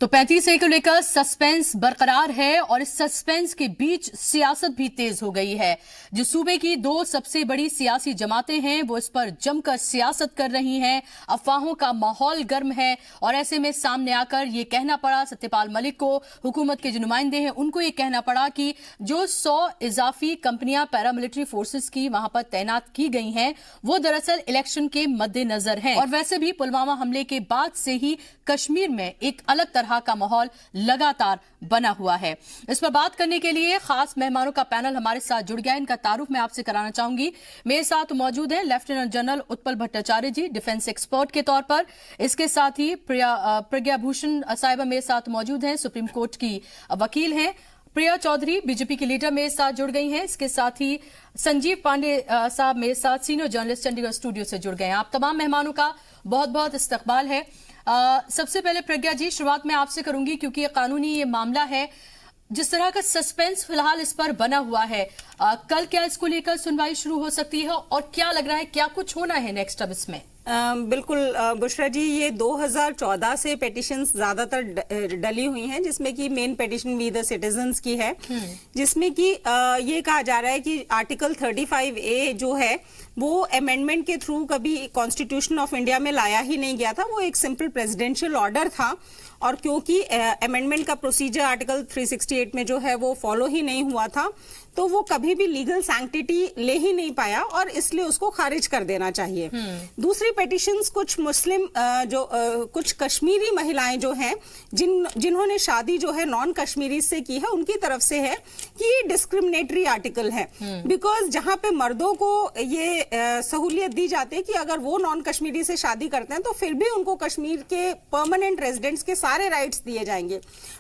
तो 35A को लेकर सस्पेंस बरकरार है और इस सस्पेंस के बीच सियासत भी तेज हो गई है। जो सूबे की दो सबसे बड़ी सियासी जमातें हैं वो इस पर जमकर सियासत कर रही हैं। अफवाहों का माहौल गर्म है और ऐसे में सामने आकर ये कहना पड़ा सत्यपाल मलिक को, हुकूमत के जो नुमाइंदे हैं उनको ये कहना पड़ा कि जो 100 इजाफी कंपनियां पैरामिलिट्री फोर्सेस की वहां पर तैनात की गई हैं वो दरअसल इलेक्शन के मद्देनजर हैं। और वैसे भी पुलवामा हमले के बाद से ही कश्मीर में एक अलग तरह का माहौल लगातार बना हुआ है। इस पर बात करने के लिए खास मेहमानों का पैनल हमारे साथ जुड़ गया है। इनका तारुफ मैं आपसे कराना चाहूंगी। मेरे साथ मौजूद हैं लेफ्टिनेंट जनरल उत्पल भट्टाचार्य जी, डिफेंस एक्सपर्ट के तौर पर। इसके साथ ही प्रज्ञा भूषण साहिबा मेरे साथ मौजूद हैं, सुप्रीम कोर्ट की वकील हैं। प्रिया चौधरी बीजेपी की लीडर मेरे साथ जुड़ गई हैं। इसके साथ ही संजीव पांडे साहब मेरे साथ सीनियर जर्नलिस्ट चंडीगढ़ स्टूडियो से जुड़ गए हैं। आप तमाम मेहमानों का बहुत बहुत इस्तकबाल है। सबसे पहले प्रज्ञा जी, शुरुआत मैं आपसे करूंगी क्योंकि ये कानूनी ये मामला है। जिस तरह का सस्पेंस फिलहाल इस पर बना हुआ है, कल क्या इसको लेकर सुनवाई शुरू हो सकती है और क्या लग रहा है क्या कुछ होना है नेक्स्ट अब इसमें? बिल्कुल बुशरा जी, ये 2014 से पेटिशंस ज्यादातर डली हुई हैं, जिसमें कि main petition we the citizens की है, जिसमें कि ये कहा जा रहा है कि आर्टिकल 35A जो है वो अमेंडमेंट के थ्रू कभी कॉन्स्टिट्यूशन ऑफ इंडिया में लाया ही नहीं गया था। वो एक सिंपल प्रेसिडेंशियल ऑर्डर था और क्योंकि अमेंडमेंट का प्रोसीजर आर्टिकल 368 में जो है वो फॉलो ही नहीं हुआ था, तो वो कभी भी लीगल सैंक्टिटी ले ही नहीं पाया और इसलिए उसको खारिज कर देना चाहिए। दूसरी पेटिशंस कुछ मुस्लिम कुछ कश्मीरी महिलाएं जो हैं जिन्होंने शादी जो है नॉन कश्मीरी से की है, उनकी तरफ से है कि ये डिस्क्रिमिनेटरी आर्टिकल है। बिकॉज जहां पे मर्दों को ये सहूलियत दी जाती है कि अगर वो नॉन कश्मीरी से शादी करते हैं तो फिर भी उनको कश्मीर के परमानेंट रेजिडेंट्स के सारे राइट्स दिए जाएंगे,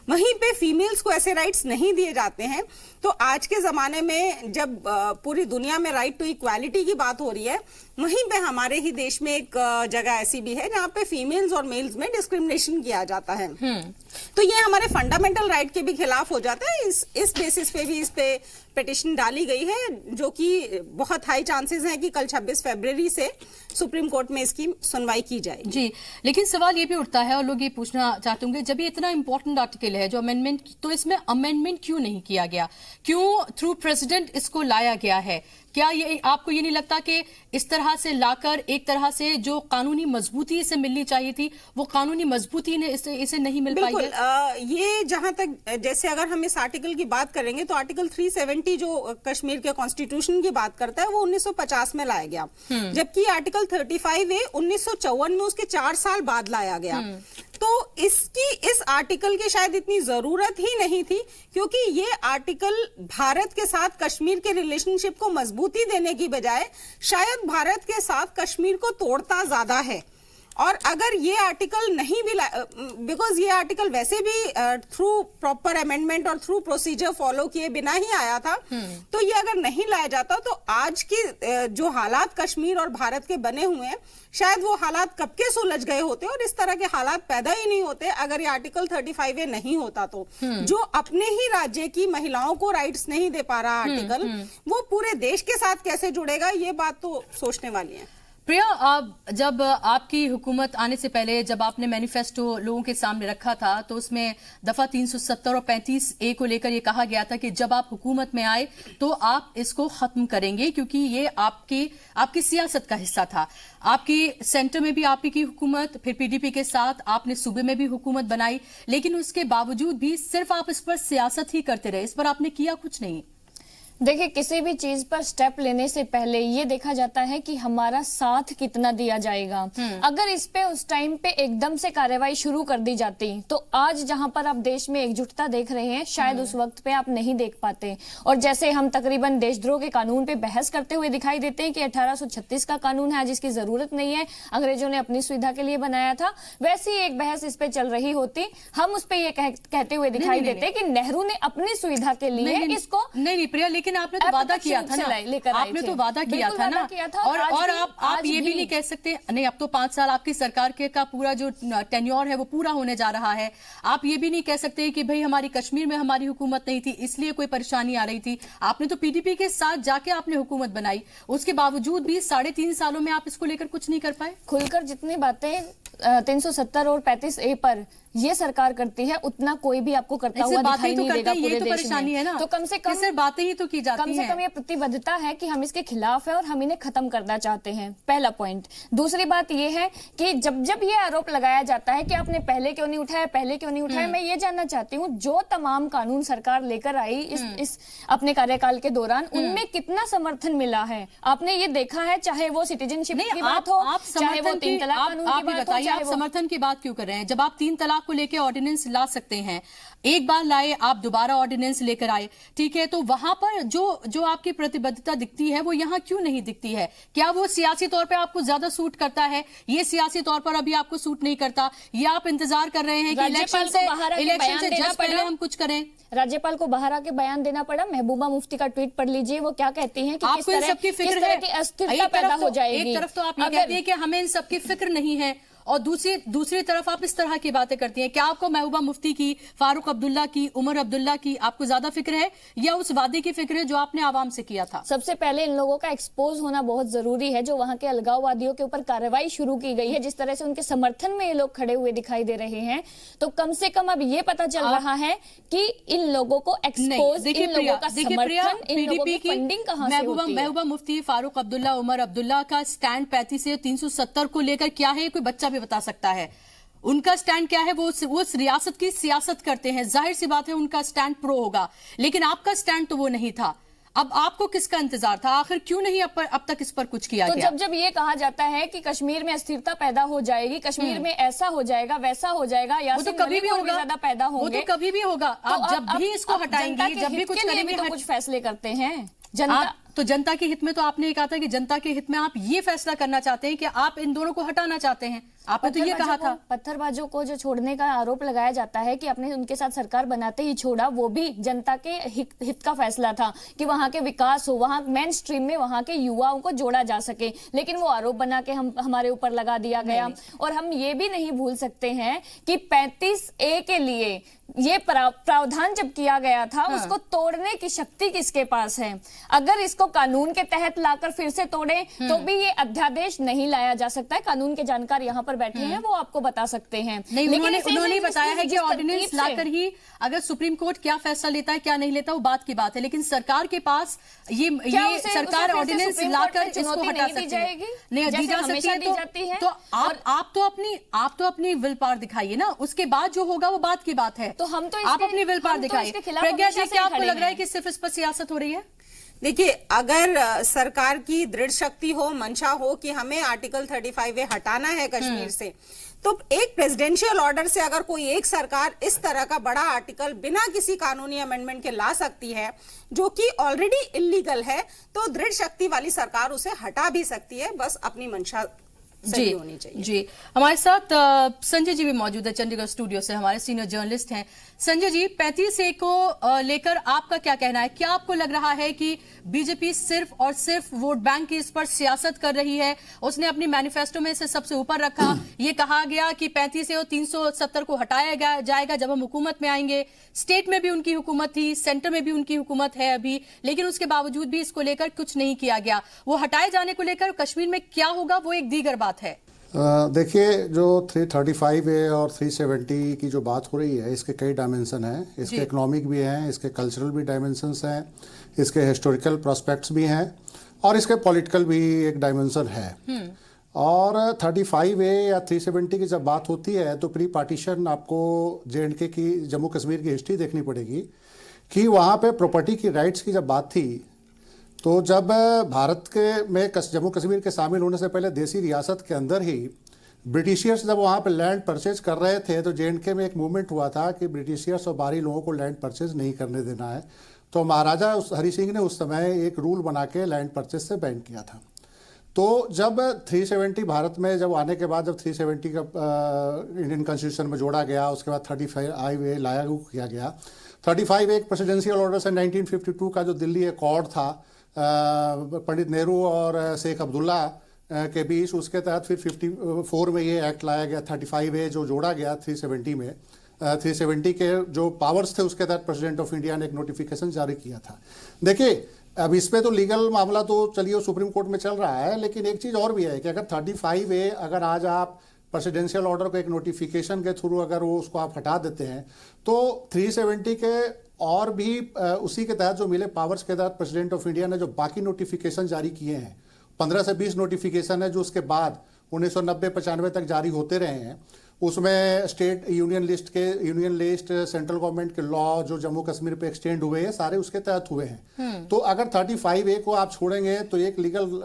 वहीं पे फीमेल्स को ऐसे राइट्स नहीं दिए जाते हैं। तो आज के जमाने में जब पूरी दुनिया में राइट टू इक्वालिटी की बात हो रही है, वहीं पे हमारे ही देश में एक जगह ऐसी भी है जहाँ पे फीमेल्स और मेल्स में डिस्क्रिमिनेशन किया जाता है। तो ये हमारे फंडामेंटल राइट के भी खिलाफ हो जाता है। इस बेसिस पे भी इस पे पिटिशन डाली गई है, जो कि बहुत हाई चांसेस हैं कि कल 26 फरवरी से सुप्रीम कोर्ट में इसकी सुनवाई की जाएगी। जी, लेकिन सवाल ये भी उठता है और लोग ये पूछना चाहते होंगे, जब ये इतना इंपॉर्टेंट आर्टिकल है जो अमेंडमेंट, तो इसमें अमेंडमेंट क्यों नहीं किया गया? क्यों थ्रू प्रेसिडेंट इसको लाया गया है? क्या ये आपको ये नहीं लगता कि इस तरह से लाकर एक तरह से जो कानूनी मजबूती इसे मिलनी चाहिए थी वो कानूनी मजबूती ने इसे नहीं मिल पाई है? ये जहां तक, जैसे अगर हम इस आर्टिकल की बात करेंगे तो आर्टिकल 370 जो कश्मीर के कॉन्स्टिट्यूशन की बात करता है वो 1950 में लाया गया, जबकि आर्टिकल 35A 1954 में उसके 4 साल बाद लाया गया। तो इस आर्टिकल की शायद इतनी जरूरत ही नहीं थी, क्योंकि ये आर्टिकल भारत के साथ कश्मीर के रिलेशनशिप को मजबूती देने की बजाय शायद भारत के साथ कश्मीर को तोड़ता ज्यादा है। और अगर ये आर्टिकल नहीं भी, बिकॉज ये आर्टिकल वैसे भी थ्रू प्रॉपर अमेंडमेंट और थ्रू प्रोसीजर फॉलो किए बिना ही आया था, तो ये अगर नहीं लाया जाता तो आज की जो हालात कश्मीर और भारत के बने हुए हैं, शायद वो हालात कब के सुलझ गए होते और इस तरह के हालात पैदा ही नहीं होते अगर ये आर्टिकल 35A नहीं होता। तो जो अपने ही राज्य की महिलाओं को राइट्स नहीं दे पा रहा आर्टिकल, वो पूरे देश के साथ कैसे जुड़ेगा, ये बात तो सोचने वाली है। प्रिया, जब आपकी हुकूमत आने से पहले जब आपने मैनिफेस्टो लोगों के सामने रखा था तो उसमें दफा 370 और 35A को लेकर ये कहा गया था कि जब आप हुकूमत में आए तो आप इसको खत्म करेंगे, क्योंकि ये आपकी सियासत का हिस्सा था। आपकी सेंटर में भी आपकी हुकूमत, फिर PDP के साथ आपने सूबे में भी हुकूमत बनाई, लेकिन उसके बावजूद भी सिर्फ आप इस पर सियासत ही करते रहे, इस पर आपने किया कुछ नहीं। देखिए, किसी भी चीज पर स्टेप लेने से पहले ये देखा जाता है कि हमारा साथ कितना दिया जाएगा। अगर इस पे उस टाइम पे एकदम से कार्रवाई शुरू कर दी जाती तो आज जहां पर आप देश में एकजुटता देख रहे हैं, शायद उस वक्त पे आप नहीं देख पाते। और जैसे हम तकरीबन देशद्रोह के कानून पे बहस करते हुए दिखाई देते हैं कि 1836 का कानून है जिसकी जरूरत नहीं है, अंग्रेजों ने अपनी सुविधा के लिए बनाया था, वैसी एक बहस इस पे चल रही होती, हम उस पे ये कहते हुए दिखाई देते कि नेहरू ने अपनी सुविधा के लिए इसको नहीं प्रिया, लेकिन आपने तो वादा किया था ना, आपने तो वादा किया था ना, और आप ये भी नहीं कह सकते नहीं, अब तो 5 साल आपकी सरकार के का पूरा जो टेन्योर है वो पूरा होने जा रहा है। आप ये भी नहीं कह सकते कि भाई हमारी कश्मीर में हमारी हुकूमत नहीं थी इसलिए कोई परेशानी आ रही थी। आपने तो PDP के साथ जाके आपने हुकूमत बनाई, उसके बावजूद भी 3.5 सालों में आप इसको लेकर कुछ नहीं कर पाए। खुलकर जितनी बातें 370 और 35A पर ये सरकार करती है, उतना कोई भी आपको करता हुआ दिखाई नहीं देगा पूरे देश में। तो कम से कम सिर्फ बातें ही तो की जाती हैं। कम से कम ये प्रतिबद्धता है कि हम इसके खिलाफ है और हम इन्हें खत्म करना चाहते हैं, पहला पॉइंट। दूसरी बात ये है कि जब ये आरोप लगाया जाता है कि आपने पहले क्यों नहीं उठाया, पहले क्यों नहीं उठाया, मैं ये जानना चाहती हूँ जो तमाम कानून सरकार लेकर आई इस अपने कार्यकाल के दौरान, उनमें कितना समर्थन मिला है आपने ये देखा है? चाहे वो सिटीजनशिप की बात हो, चाहे वो 3 तलाक कानून की बात हो, आप समर्थन की बात क्यों कर रहे हैं? जब आप 3 तलाक को लेकर ऑर्डिनेंस ला सकते हैं, एक बार लाए, आप दोबारा ऑर्डिनेंस लेकर आए, ठीक है, तो वहां पर जो आपकी प्रतिबद्धता दिखती है वो यहाँ क्यों नहीं दिखती है? क्या वो सियासी तौर पे आपको ज्यादा सूट करता है? ये सियासी तौर पर अभी आपको सूट नहीं करता, या आप इंतजार कर रहे हैं कि इलेक्शन से जस्ट पहले हम कुछ करें? राज्यपाल को बाहर आके बयान देना पड़ा। महबूबा मुफ्ती का ट्वीट पढ़ लीजिए, वो क्या कहती हैं कि आपको इन सबकी फिक्र है, की अस्थिरता पैदा हो जाएगी। एक तरफ तो आप ये कहती है कि हमें इन सबकी फिक्र नहीं है, और दूसरी तरफ आप इस तरह की बातें करती हैं। क्या आपको महबूबा मुफ्ती की, फारूक अब्दुल्ला की, उमर अब्दुल्ला की आपको ज्यादा फिक्र है, या उस वादे की फिक्र है जो आपने आवाम से किया था? सबसे पहले इन लोगों का एक्सपोज होना बहुत जरूरी है। जो वहां के अलगाववादियों के ऊपर कार्रवाई शुरू की गई है, जिस तरह से उनके समर्थन में ये लोग खड़े हुए दिखाई दे रहे हैं, तो कम से कम अब ये पता चल रहा है कि इन लोगों को एक्सपोज, इन लोगों का समर्थन, इन लोगों की फंडिंग कहां से होती है। महबूबा मुफ्ती, फारूक अब्दुल्ला, उमर अब्दुल्ला का स्टैंड 35 से 370 को लेकर क्या है, कोई बच्चा भी बता सकता है। उनका स्टैंड क्या है? वो उस रियासत की सियासत करते हैं, जाहिर सी बात है उनका स्टैंड प्रो होगा, लेकिन आपका स्टैंड तो वो नहीं था। अब आपको किसका इंतजार था? आखिर क्यों नहीं अब तक इस पर कुछ किया गया? तो जब ये कहा जाता है कि कश्मीर में अस्थिरता पैदा हो जाएगी, कश्मीर में ऐसा हो जाएगा, वैसा हो जाएगा, या वो तो कभी भी होगा, ज्यादा पैदा होंगे, वो तो कभी भी होगा। आप जब भी इसको हटाएंगे, जब भी कुछ करेंगे, तो कुछ फैसले करते हैं जनता। तो जनता के हित में, तो आपने ये कहा था कि जनता के हित में आप ये फैसला करना चाहते हैं कि आप इन दोनों को हटाना चाहते हैं, आपने तो ये कहा था। पत्थरबाजों को जो छोड़ने का आरोप लगाया जाता है कि आपने उनके साथ सरकार बनाते ही छोड़ा, वो भी जनता के हित का फैसला था कि वहां के विकास हो, वहां मेन स्ट्रीम में वहां के युवाओं को जोड़ा जा सके, लेकिन वो आरोप बना के हमारे ऊपर लगा दिया गया। और हम ये भी नहीं भूल सकते हैं कि 35A के लिए ये प्रावधान जब किया गया था, उसको तोड़ने की शक्ति किसके पास है? अगर इसको कानून के तहत लाकर फिर से तोड़े तो भी ये अध्यादेश नहीं लाया जा सकता है। कानून के जानकार यहाँ पर बैठे हैं, वो आपको बता सकते हैं। नहीं, उन्होंने बताया है कि ऑर्डिनेंस लाकर ही अगर सुप्रीम कोर्ट क्या फैसला लेता है, क्या नहीं लेता, वो बात की बात है, लेकिन सरकार के पास ये सरकार ऑर्डिनेंस लाकर इसको हटा सकती है, नहीं दी जा सकती है। तो आप तो अपनी विल पावर दिखाइए ना, उसके बाद जो होगा वो बात की बात है। तो हम तो आप अपनी विल पावर दिखाइए। प्रज्ञा जी, क्या आपको लग रहा है कि सिर्फ इस पर सियासत हो रही है? देखिए, अगर सरकार की दृढ़ शक्ति हो, मंशा हो कि हमें आर्टिकल 35A हटाना है कश्मीर से, तो एक प्रेसिडेंशियल ऑर्डर से अगर कोई एक सरकार इस तरह का बड़ा आर्टिकल बिना किसी कानूनी अमेंडमेंट के ला सकती है, जो कि ऑलरेडी इलीगल है, तो दृढ़ शक्ति वाली सरकार उसे हटा भी सकती है, बस अपनी मंशा सही होनी चाहिए। जी, हमारे साथ संजय जी भी मौजूद है चंडीगढ़ स्टूडियो से, हमारे सीनियर जर्नलिस्ट हैं। संजय जी, 35A को लेकर आपका क्या कहना है? क्या आपको लग रहा है कि बीजेपी सिर्फ और सिर्फ वोट बैंक की इस पर सियासत कर रही है? उसने अपनी मैनिफेस्टो में इसे सबसे ऊपर रखा, ये कहा गया कि 35A और 370 को हटाया जाएगा जब हम हुकूमत में आएंगे। स्टेट में भी उनकी हुकूमत थी, सेंटर में भी उनकी हुकूमत है अभी, लेकिन उसके बावजूद भी इसको लेकर कुछ नहीं किया गया। वो हटाए जाने को लेकर कश्मीर में क्या होगा वो एक दीगर बात है। देखिए, जो 335A और 370 की जो बात हो रही है, इसके कई डायमेंशन हैं। इसके इकोनॉमिक भी हैं, इसके कल्चरल भी डायमेंशंस हैं, इसके हिस्टोरिकल प्रोस्पेक्ट्स भी हैं, और इसके पॉलिटिकल भी एक डायमेंशन है। और 35A या 370 की जब बात होती है तो प्री पार्टीशन आपको J&K की, जम्मू कश्मीर की हिस्ट्री देखनी पड़ेगी कि वहाँ पे प्रॉपर्टी की राइट्स की जब बात थी, तो जब भारत के में जम्मू कश्मीर के शामिल होने से पहले देसी रियासत के अंदर ही ब्रिटिशियर्स जब वहाँ पे लैंड परचेज कर रहे थे, तो J&K में एक मूवमेंट हुआ था कि ब्रिटिशियर्स और बाहरी लोगों को लैंड परचेज नहीं करने देना है। तो महाराजा हरि सिंह ने उस समय एक रूल बना के लैंड परचेज से बैन किया था। तो जब 370 भारत में जब आने के बाद, जब 370 का इंडियन कॉन्स्टिट्यूशन में जोड़ा गया, उसके बाद 35A लागू किया गया। 35A एक प्रेसिडेंशियल ऑर्डर से 1952 का जो दिल्ली एकॉर्ड था पंडित नेहरू और शेख अब्दुल्ला के बीच, उसके तहत फिर 54 में ये एक्ट लाया गया 35A, जो जोड़ा गया 370 में। 370 के जो पावर्स थे उसके तहत प्रेसिडेंट ऑफ इंडिया ने एक नोटिफिकेशन जारी किया था। देखिए, अब इस पे तो लीगल मामला तो चलिए सुप्रीम कोर्ट में चल रहा है, लेकिन एक चीज़ और भी है कि अगर 35A अगर आज आप प्रेसिडेंशियल ऑर्डर को एक नोटिफिकेशन के थ्रू अगर वो उसको आप हटा देते हैं तो 370 के और भी उसी के तहत जो मिले पावर्स के तहत प्रेसिडेंट ऑफ इंडिया ने जो बाकी नोटिफिकेशन जारी किए हैं 15 से 20 नोटिफिकेशन है जो उसके बाद 1990-95 तक जारी होते रहे हैं। उसमें state union list central government के लॉ जो जम्मू कश्मीर पे एक्सटेंड हुए हैं सारे उसके तहत हुए हैं। तो अगर 35A को आप छोड़ेंगे तो एक लीगल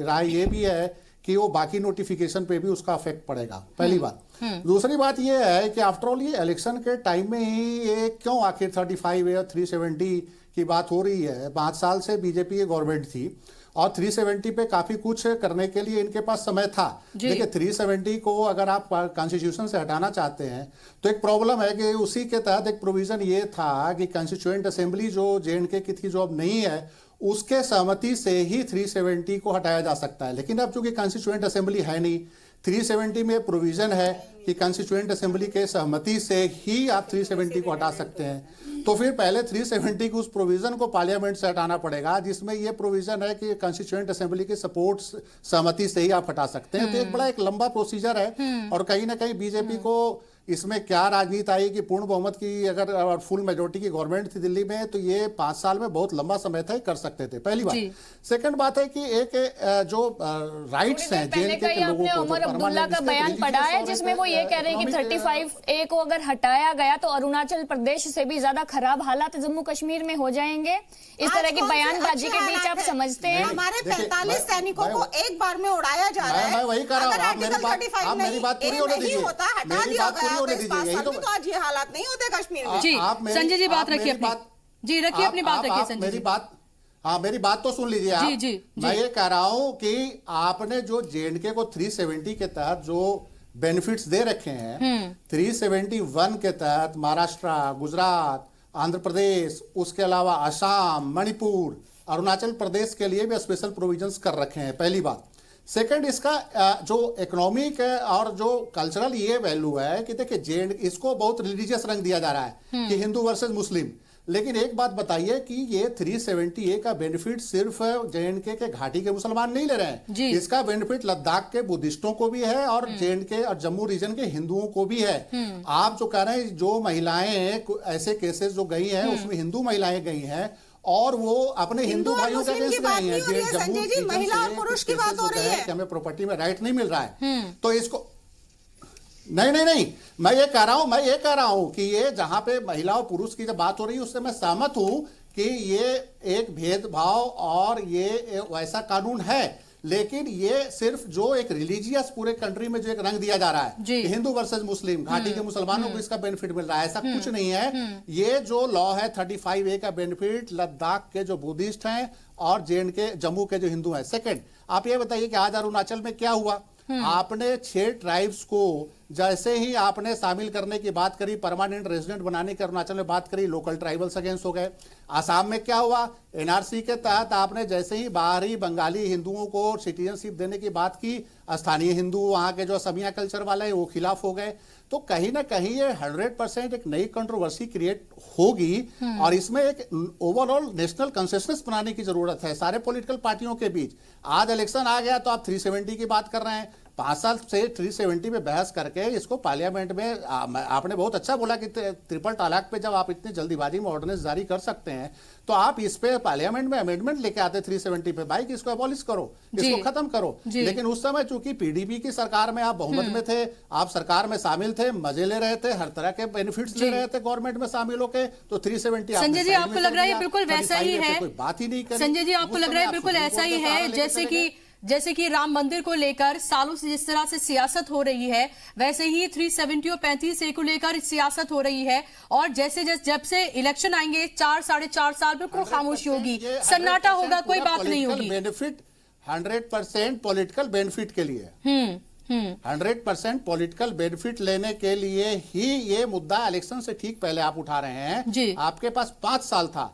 राय ये भी है कि वो बाकी नोटिफिकेशन पे भी उसका इफेक्ट पड़ेगा, पहली बात। दूसरी बात ये है कि आफ्टरऑल ये इलेक्शन के टाइम में ही ये क्यों आखिर 35A और 370 की बात हो रही है। 5 साल से बीजेपी की गवर्नमेंट थी और 370 पे काफी कुछ करने के लिए इनके पास समय था। देखिए 370 को अगर आप कॉन्स्टिट्यूशन से हटाना चाहते हैं तो एक प्रॉब्लम है कि उसी के तहत एक प्रोविजन ये था कि कॉन्स्टिट्यूएंट असेंबली जो J&K की थी जो अब नहीं है उसके सहमति से ही 370 को हटाया जा सकता है। लेकिन अब चूंकि कॉन्स्टिट्यूएंट असेंबली है नहीं, 370 में प्रोविजन है कि कॉन्स्टिट्यूएंट असेंबली के सहमति से ही आप 370 को हटा सकते हैं। तो फिर पहले 370 के उस प्रोविजन को पार्लियामेंट से हटाना पड़ेगा जिसमें यह प्रोविजन है कि कॉन्स्टिट्यूएंट असेंबली के सपोर्ट सहमति से ही आप हटा सकते हैं। तो एक बड़ा एक लंबा प्रोसीजर है और कहीं ना कहीं बीजेपी को इसमें क्या राजनीति आई कि पूर्ण बहुमत की अगर फुल मेजोरिटी की गवर्नमेंट थी दिल्ली में तो ये 5 साल में बहुत लंबा समय था कर सकते थे, पहली बात। सेकंड बात है कि एक जो राइट्स हैं J&K के लोगों को, उमर अब्दुल्ला का बयान पढ़ा है जिसमें वो ये कह रहे हैं कि 35A को अगर हटाया गया तो अरुणाचल प्रदेश से भी ज्यादा खराब हालात जम्मू कश्मीर में हो जाएंगे। इस तरह की बयानबाजी के बीच आप समझते हैं हमारे 45 सैनिकों को एक बार में उड़ाया जा रहा है। मैं वही कह रहा हूँ, आप मेरी बात पूरी होने दीजिए, मेरी बात पूरी होने दीजिए। यही तो आज ये हालात नहीं होते कश्मीर में। जी संजय जी बात रखिए अपनी, जी रखिए अपनी बात रखिए संजय जी। मेरी बात तो सुन लीजिए आप। जी मैं ये कह रहा हूं कि आपने जो J&K को 370 के तहत जो बेनिफिट्स दे रखे हैं 371 के तहत महाराष्ट्र, गुजरात, आंध्र प्रदेश, उसके अलावा असम, मणिपुर, अरुणाचल प्रदेश के लिए भी स्पेशल प्रोविजंस कर रखे हैं, पहली बात। सेकंड, इसका जो इकोनॉमिक और जो कल्चरल ये वैल्यू है कि देखिए इसको बहुत रिलीजियस रंग दिया जा रहा है कि हिंदू वर्सेस मुस्लिम। लेकिन एक बात बताइए कि ये 370A का बेनिफिट सिर्फ J&K के घाटी के मुसलमान नहीं ले रहे हैं, इसका बेनिफिट लद्दाख के बुद्धिस्टों को भी है और J&K और जम्मू रीजन के हिंदुओं को भी है। आप जो कह रहे हैं जो महिलाएं ऐसे केसेस जो गई हैं उसमें हिंदू महिलाएं गई हैं और वो अपने हिंदू भाइयों का अगेंस्ट गई हैं। संजय जी महिला और पुरुष की बात हो रही है कि हमें प्रॉपर्टी में राइट नहीं मिल रहा है, तो इसको नहीं, मैं ये कह रहा हूं कि ये जहां पे महिला और पुरुष की जब बात हो रही है उससे मैं सहमत हूं कि ये एक भेदभाव और ये वैसा कानून है। लेकिन ये सिर्फ जो एक रिलीजियस पूरे कंट्री में जो एक रंग दिया जा रहा है कि हिंदू वर्सेस मुस्लिम, घाटी के मुसलमानों को इसका बेनिफिट मिल रहा है, ऐसा कुछ नहीं है। ये जो लॉ है 35A का बेनिफिट लद्दाख के जो बुद्धिस्ट हैं और J&K जम्मू के जो हिंदू हैं। सेकंड, आप ये बताइए कि आज अरुणाचल में क्या हुआ। आपने 6 ट्राइब्स को जैसे ही आपने शामिल करने की बात करी, परमानेंट रेजिडेंट बनाने की अरुणाचल में बात करी, लोकल ट्राइबल्स अगेंस्ट हो गए। आसाम में क्या हुआ, NRC के तहत आपने जैसे ही बाहरी बंगाली हिंदुओं को सिटीजनशिप देने की बात की, स्थानीय हिंदू वहां के जो असमिया कल्चर वाले हैं वो खिलाफ हो गए। तो कहीं ना कहीं ये 100% एक नई कंट्रोवर्सी क्रिएट होगी और इसमें एक ओवरऑल नेशनल कंसेंसस बनाने की जरूरत है सारे पॉलिटिकल पार्टियों के बीच। आज इलेक्शन आ गया तो आप 370 की बात कर रहे हैं। 5 साल से 370 पे बहस करके इसको पार्लियामेंट में आपने बहुत अच्छा बोला कि ट्रिपल तलाक पे जब आप इतनी जल्दीबाजी में ऑर्डिनेंस जारी कर सकते हैं तो आप इस पे पार्लियामेंट में अमेंडमेंट लेके आते 370 पे, भाई कि इसको एबॉलिश करो, इसको खत्म करो। लेकिन उस समय चूंकि PDP की सरकार में आप बहुमत में थे, आप सरकार में शामिल थे, मजे ले रहे थे, हर तरह के बेनिफिट्स ले रहे थे गवर्नमेंट में शामिल होके, तो 370 संजय जी आपको लग रहा है बिल्कुल वैसा ही है, कोई बात ही नहीं करी। संजय जी आपको लग रहा है बिल्कुल ऐसा ही है जैसे कि राम मंदिर को लेकर सालों से जिस तरह से सियासत हो रही है वैसे ही 370 और 35A को लेकर सियासत हो रही है और जैसे जब से इलेक्शन आएंगे 4 साढ़े 4 साल बिल्कुल खामोशी होगी, सन्नाटा होगा, कोई बात नहीं होगी। बेनिफिट 100% पॉलिटिकल बेनिफिट के लिए 100% पॉलिटिकल बेनिफिट लेने के लिए ही ये मुद्दा इलेक्शन से ठीक पहले आप उठा रहे हैं। आपके पास 5 साल था,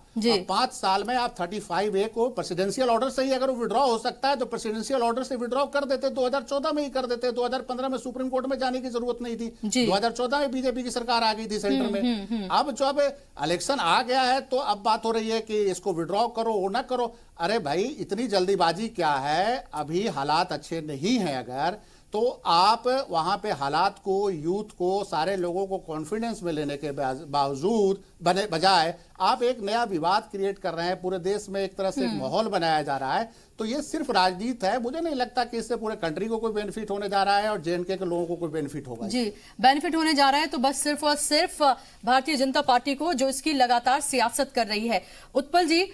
5 साल में आप 35A को प्रेसिडेंशियल ऑर्डर से ही अगर विड्रॉ हो सकता है तो प्रेसिडेंशियल ऑर्डर से विड्रॉ कर देते, 2014 में ही कर देते, 2015 में सुप्रीम कोर्ट में जाने की जरूरत नहीं थी। 2014 में बीजेपी की सरकार आ गई थी सेंटर में। अब जब इलेक्शन आ गया है तो अब बात हो रही है कि इसको विड्रॉ करो वो ना करो। अरे भाई इतनी जल्दीबाजी क्या है, अभी हालात अच्छे नहीं है अगर तो आप वहाँ पे हालात को, यूथ को, सारे लोगों को कॉन्फिडेंस में लेने के बावजूद बजाय आप एक नया विवाद क्रिएट कर रहे हैं। पूरे देश में एक तरह से एक माहौल बनाया जा रहा है। तो ये सिर्फ राजनीति है। मुझे नहीं लगता कि इससे पूरे कंट्री को कोई बेनिफिट होने जा रहा है और जेएनके के लोगों को कोई बेनिफिट होगा। जी, बेनिफिट होने जा रहा है तो बस सिर्फ और सिर्फ भारतीय जनता पार्टी को, जो इसकी लगातार सियासत कर रही है। उत्पल जी,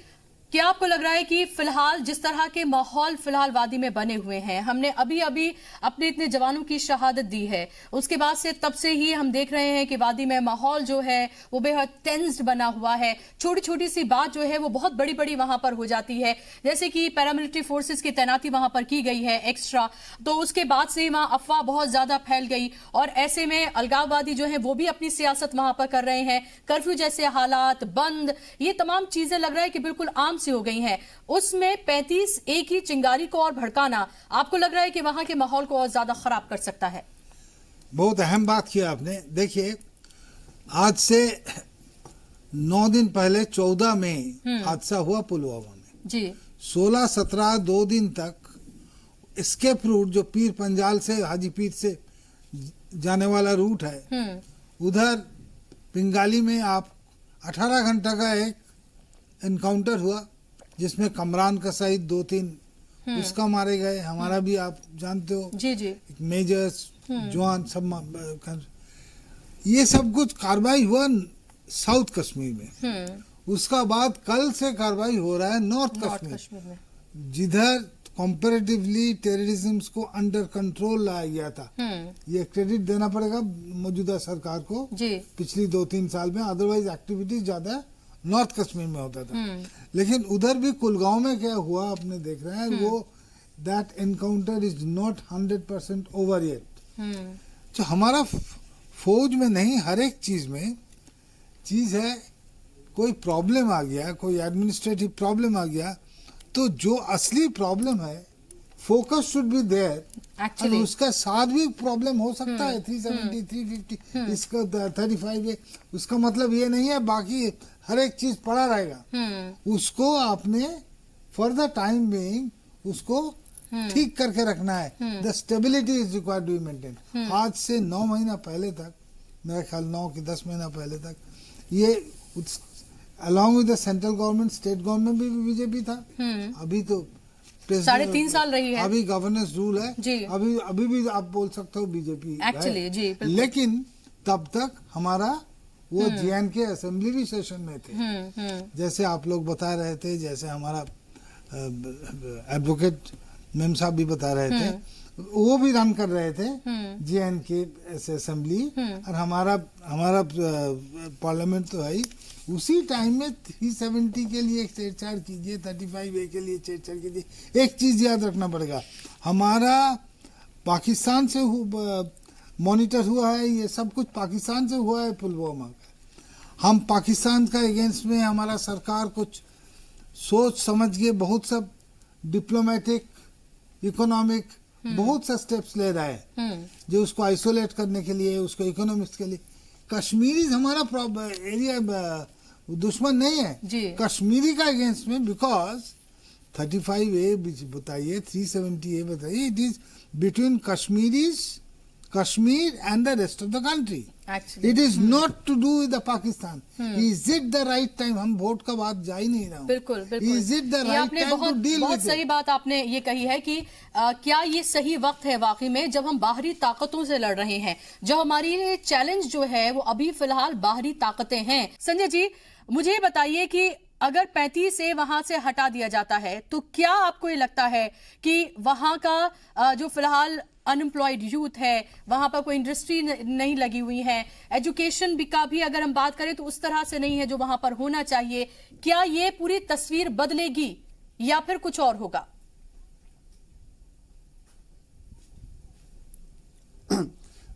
क्या आपको लग रहा है कि फिलहाल जिस तरह के माहौल फिलहाल वादी में बने हुए हैं, हमने अभी अभी अपने इतने जवानों की शहादत दी है, उसके बाद से तब से ही हम देख रहे हैं कि वादी में माहौल जो है वो बेहद टेंस्ड बना हुआ है। छोटी छोटी सी बात जो है वो बहुत बड़ी बड़ी वहां पर हो जाती है, जैसे कि पैरामिलिट्री फोर्सेस की तैनाती वहां पर की गई है एक्स्ट्रा, तो उसके बाद से वहां अफवाह बहुत ज्यादा फैल गई और ऐसे में अलगाववादी जो है वो भी अपनी सियासत वहां पर कर रहे हैं। कर्फ्यू जैसे हालात, बंद, ये तमाम चीजें लग रहा है कि बिल्कुल आम से हो गई हैं। उसमें 35A की चिंगारी को और भड़काना, आपको लग रहा है कि वहां के माहौल को और ज्यादा खराब कर सकता है? बहुत अहम बात किया आपने। देखिए, आज से 9 दिन पहले 14 में हादसा हुआ पुलवामा में जी। 16-17 2 दिन तक एस्केप रूट, जो पीर पंजाल से हाजीपीर से जाने वाला रूट है, उधर पिंगाली में आप 18 घंटा का एक एनकाउंटर हुआ जिसमें कमरान का शहीद 2-3 उसका मारे गए। हमारा भी आप जानते हो, जी जी, मेजर्स, जवान सब, ये सब कुछ कार्रवाई हुआ साउथ कश्मीर में। उसका बाद कल से कार्रवाई हो रहा है नॉर्थ कश्मीर में, जिधर कंपैरेटिवली टेररिज्म को अंडर कंट्रोल लाया गया था। ये क्रेडिट देना पड़ेगा मौजूदा सरकार को जी। पिछली 2-3 साल में, अदरवाइज एक्टिविटीज ज्यादा नॉर्थ कश्मीर में होता था। लेकिन उधर भी कुलगांव में क्या हुआ आपने देख रहे हैं, वो that encounter is not 100% over yet. तो हमारा फौज में नहीं, हर एक चीज में चीज है, कोई प्रॉब्लम आ गया, कोई एडमिनिस्ट्रेटिव प्रॉब्लम आ गया, तो जो असली प्रॉब्लम है focus should be there. Actually उसका साथ भी प्रॉब्लम हो सकता है, 370, 350, इसका 35 है, उसका मतलब ये नहीं है बाकी हर एक चीज पड़ा रहेगा। उसको आपने फॉर द टाइम बीइंग उसको ठीक करके रखना है। The stability is required to be maintain. आज से 9 महीना पहले तक, मेरा ख्याल 9 कि 10 महीना पहले तक, ये along with the central government, state government भी बीजेपी था। अभी तो 3.5 साल रही है, अभी गवर्नेंस रूल है जी। अभी भी आप बोल सकते हो बीजेपी एक्चुअली जी। लेकिन तब तक हमारा वो JNK असेंबली भी सेशन में थे। जैसे आप लोग बता रहे थे, जैसे हमारा एडवोकेट मेम साहब भी बता रहे थे, वो भी रन कर रहे थे JNK असेंबली, और हमारा पार्लियामेंट तो है। उसी टाइम में 370 के लिए छेड़छाड़ कीजिए, 35A के लिए छेड़छाड़ कीजिए। एक चीज याद रखना पड़ेगा, हमारा पाकिस्तान से मॉनिटर हुआ है, ये सब कुछ पाकिस्तान से हुआ है पुलवामा का। हम पाकिस्तान का अगेंस्ट में हमारा सरकार कुछ सोच समझ के बहुत सब डिप्लोमेटिक, इकोनॉमिक बहुत सा स्टेप्स ले रहा है, जो उसको आइसोलेट करने के लिए, उसको इकोनॉमिक्स के लिए। कश्मीरी हमारा एरिया दुश्मन नहीं है कश्मीरी का अगेंस्ट में, बिकॉज 35A बताइए, 370A बताइए, it is between Kashmir and the rest of the country. Actually, it is not to do with the Pakistan. Is it the right time? हम वोट का बात जा ही नहीं रहा हूँ। बिल्कुल बिल्कुल। Is it the right time to deal with it? बहुत सही बात आपने ये कही है कि क्या ये सही वक्त है वाकई में, जब हम बाहरी ताकतों से लड़ रहे हैं, जो हमारी चैलेंज जो है वो अभी फिलहाल बाहरी ताकतें हैं। संजय जी, मुझे बताइए कि अगर 35A वहां से हटा दिया जाता है तो क्या आपको ये लगता है कि वहां का जो फिलहाल अनएम्प्लॉयड यूथ है, वहां पर कोई इंडस्ट्री नहीं लगी हुई है, एजुकेशन का भी अगर हम बात करें तो उस तरह से नहीं है जो वहां पर होना चाहिए, क्या ये पूरी तस्वीर बदलेगी या फिर कुछ और होगा?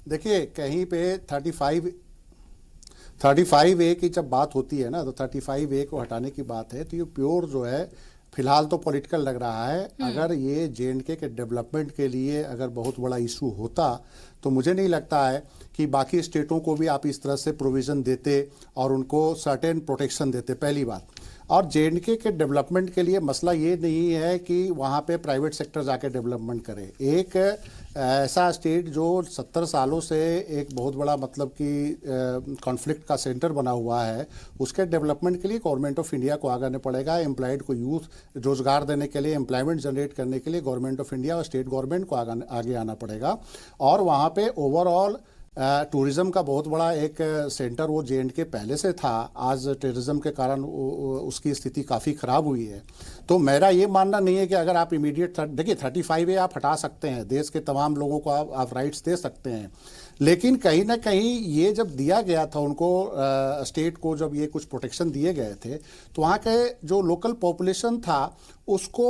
देखिए, कहीं पे 35A की जब बात होती है ना, तो 35A को हटाने की बात है, तो ये प्योर जो है फिलहाल तो पॉलिटिकल लग रहा है। अगर ये JNK के डेवलपमेंट के लिए अगर बहुत बड़ा इशू होता तो मुझे नहीं लगता है कि बाकी स्टेटों को भी आप इस तरह से प्रोविज़न देते और उनको सर्टेन प्रोटेक्शन देते, पहली बात। और जेएंडके के डेवलपमेंट के लिए मसला ये नहीं है कि वहाँ पे प्राइवेट सेक्टर जाके डेवलपमेंट करे। एक ऐसा स्टेट जो 70 सालों से एक बहुत बड़ा मतलब कि कॉन्फ्लिक्ट का सेंटर बना हुआ है, उसके डेवलपमेंट के लिए गवर्नमेंट ऑफ इंडिया को आगे आना पड़ेगा। एम्प्लॉयड को यूथ रोजगार देने के लिए, एम्प्लॉयमेंट जनरेट करने के लिए गवर्नमेंट ऑफ इंडिया और स्टेट गवर्नमेंट को आगे आना पड़ेगा। और वहाँ पे ओवरऑल टूरिज्म का बहुत बड़ा एक सेंटर वो जेएंडके पहले से था, आज टेररिज्म के कारण उसकी स्थिति काफ़ी ख़राब हुई है। तो मेरा ये मानना नहीं है कि अगर आप इमीडिएट देखिए 35A आप हटा सकते हैं, देश के तमाम लोगों को आप राइट्स दे सकते हैं, लेकिन कहीं ना कहीं ये जब दिया गया था उनको स्टेट को, जब ये कुछ प्रोटेक्शन दिए गए थे तो वहाँ के जो लोकल पॉपुलेशन था उसको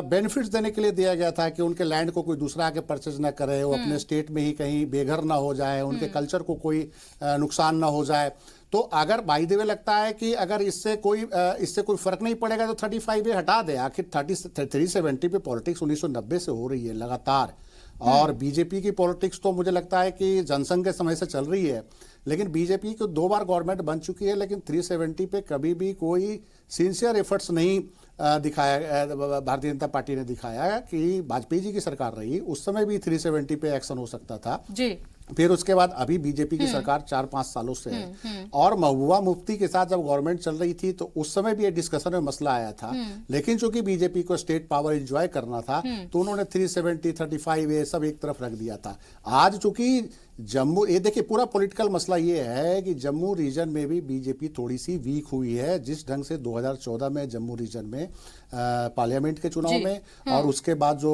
बेनिफिट्स देने के लिए दिया गया था कि उनके लैंड को कोई दूसरा आके परचेज ना करे, वो अपने स्टेट में ही कहीं बेघर ना हो जाए, उनके कल्चर को कोई नुकसान ना हो जाए। तो अगर बाय द वे लगता है कि अगर इससे कोई फर्क नहीं पड़ेगा तो 35A हटा दे। आखिर 370 पे पॉलिटिक्स 1990 से हो रही है लगातार, और बीजेपी की पॉलिटिक्स तो मुझे लगता है कि जनसंघ के समय से चल रही है, लेकिन बीजेपी को 2 बार गवर्नमेंट बन चुकी है, लेकिन 370 पे कभी भी कोई सिंसियर एफर्ट्स नहीं दिखाया। भारतीय जनता पार्टी ने दिखाया कि वाजपेयी जी की सरकार रही उस समय भी 370 पे एक्शन हो सकता था जी। फिर उसके बाद अभी बीजेपी की सरकार 4-5 सालों से है, और महबूबा मुफ्ती के साथ जब गवर्नमेंट चल रही थी तो उस समय भी ये डिस्कशन में मसला आया था, लेकिन चूंकि बीजेपी को स्टेट पावर एंजॉय करना था तो उन्होंने 370, 35A सब एक तरफ रख दिया था। आज चूंकि जम्मू, ये देखिए पूरा पॉलिटिकल मसला ये है कि जम्मू रीजन में भी बीजेपी थोड़ी सी वीक हुई है। जिस ढंग से 2014 में जम्मू रीजन में पार्लियामेंट के चुनाव में और उसके बाद जो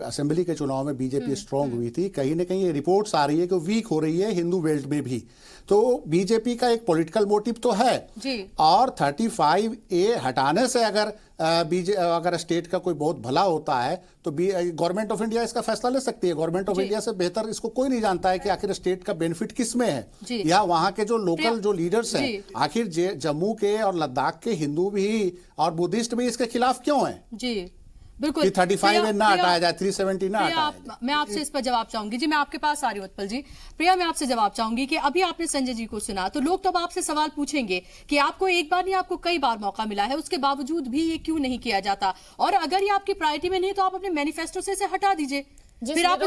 असेंबली के चुनाव में बीजेपी स्ट्रांग हुई थी, कहीं ना कहीं ये रिपोर्ट्स आ रही है कि वीक हो रही है हिंदू बेल्ट में भी। तो बीजेपी का एक पॉलिटिकल मोटिव तो है जी। और 35A हटाने से अगर स्टेट का कोई बहुत भला होता है तो गवर्नमेंट ऑफ इंडिया इसका फैसला ले सकती है। गवर्नमेंट ऑफ इंडिया से बेहतर इसको कोई नहीं जानता है कि आखिर स्टेट का बेनिफिट किस में है, या वहां के जो लोकल जो लीडर्स हैं, आखिर जम्मू के और लद्दाख के हिंदू भी और बुद्धिस्ट भी इसके खिलाफ क्यों हैं जी। बिल्कुल 35 ना हटाया जाए, 370 ना हटाया जाए। मैं आपसे इस पर जवाब चाहूंगी जी। मैं आपके पास आ रही हूं उत्पल जी। प्रिया, मैं आपसे जवाब चाहूंगी कि अभी आपने संजय जी को सुना तो लोग तो अब आपसे सवाल पूछेंगे कि आपको एक बार नहीं, आपको कई बार मौका मिला है, उसके बावजूद भी ये क्यों नहीं किया जाता, और अगर ये आपकी प्रायोरिटी में नहीं तो आप अपने मैनिफेस्टो से इसे हटा दीजिए। फिर आप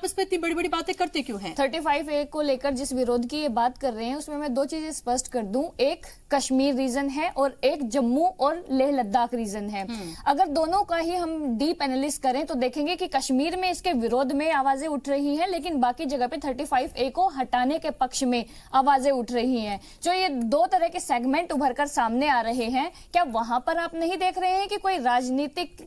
इस पर इतनी बड़ी बड़ी बातें करते क्यों हैं? 35A को लेकर जिस विरोध की ये बात कर रहे हैं उसमें मैं 2 चीजें स्पष्ट कर दूं। एक कश्मीर रीजन है और एक जम्मू और लेह लद्दाख रीजन है। अगर दोनों का ही हम डीप एनालिस करें तो देखेंगे कि कश्मीर में इसके विरोध में आवाजें उठ रही हैं, लेकिन बाकी जगह पे 35A को हटाने के पक्ष में आवाजें उठ रही हैं। जो ये 2 तरह के सेगमेंट उभर कर सामने आ रहे हैं, क्या वहां पर आप नहीं देख रहे हैं कि कोई राजनीतिक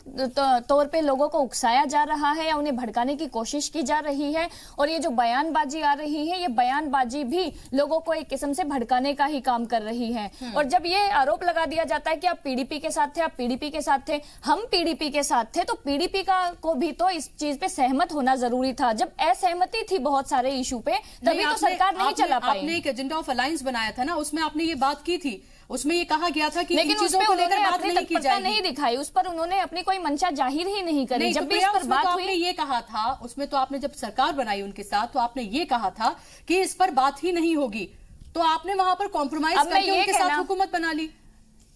तौर पे लोगों को उकसाया जा रहा है या उन्हें भड़काने की कोशिश की जा रही है? और ये जो बयानबाजी आ रही है, ये बयानबाजी भी लोगों को एक किस्म से भड़काने का ही काम कर रही है। और जब ये आरोप लगा दिया जाता है कि आप पीडीपी के साथ थे, आप पीडीपी के साथ थे, हम पीडीपी के साथ थे, तो पीडीपी को भी तो इस चीज पे सहमत होना जरूरी था। जब असहमति थी बहुत सारे इशू पे, तभी तो सरकार नहीं चला पाई। आपने एक एजेंडा ऑफ अलायंस बनाया था ना, उसमें आपने ये बात की थी, उसमें ये कहा गया था कि लेकिन उस पर उन्होंने अपनी तत्परता नहीं दिखाई, उस पर उन्होंने अपनी कोई मंशा जाहिर ही नहीं करी। जब भी इस पर बात हुई, आपने ये कहा था, उसमें तो आपने जब सरकार बनाई उनके साथ तो आपने ये कहा था कि इस पर बात ही नहीं होगी, तो आपने वहां पर कॉम्प्रोमाइज करके उनके साथ हुकूमत बना ली।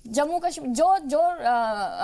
जम्मू कश्मीर जो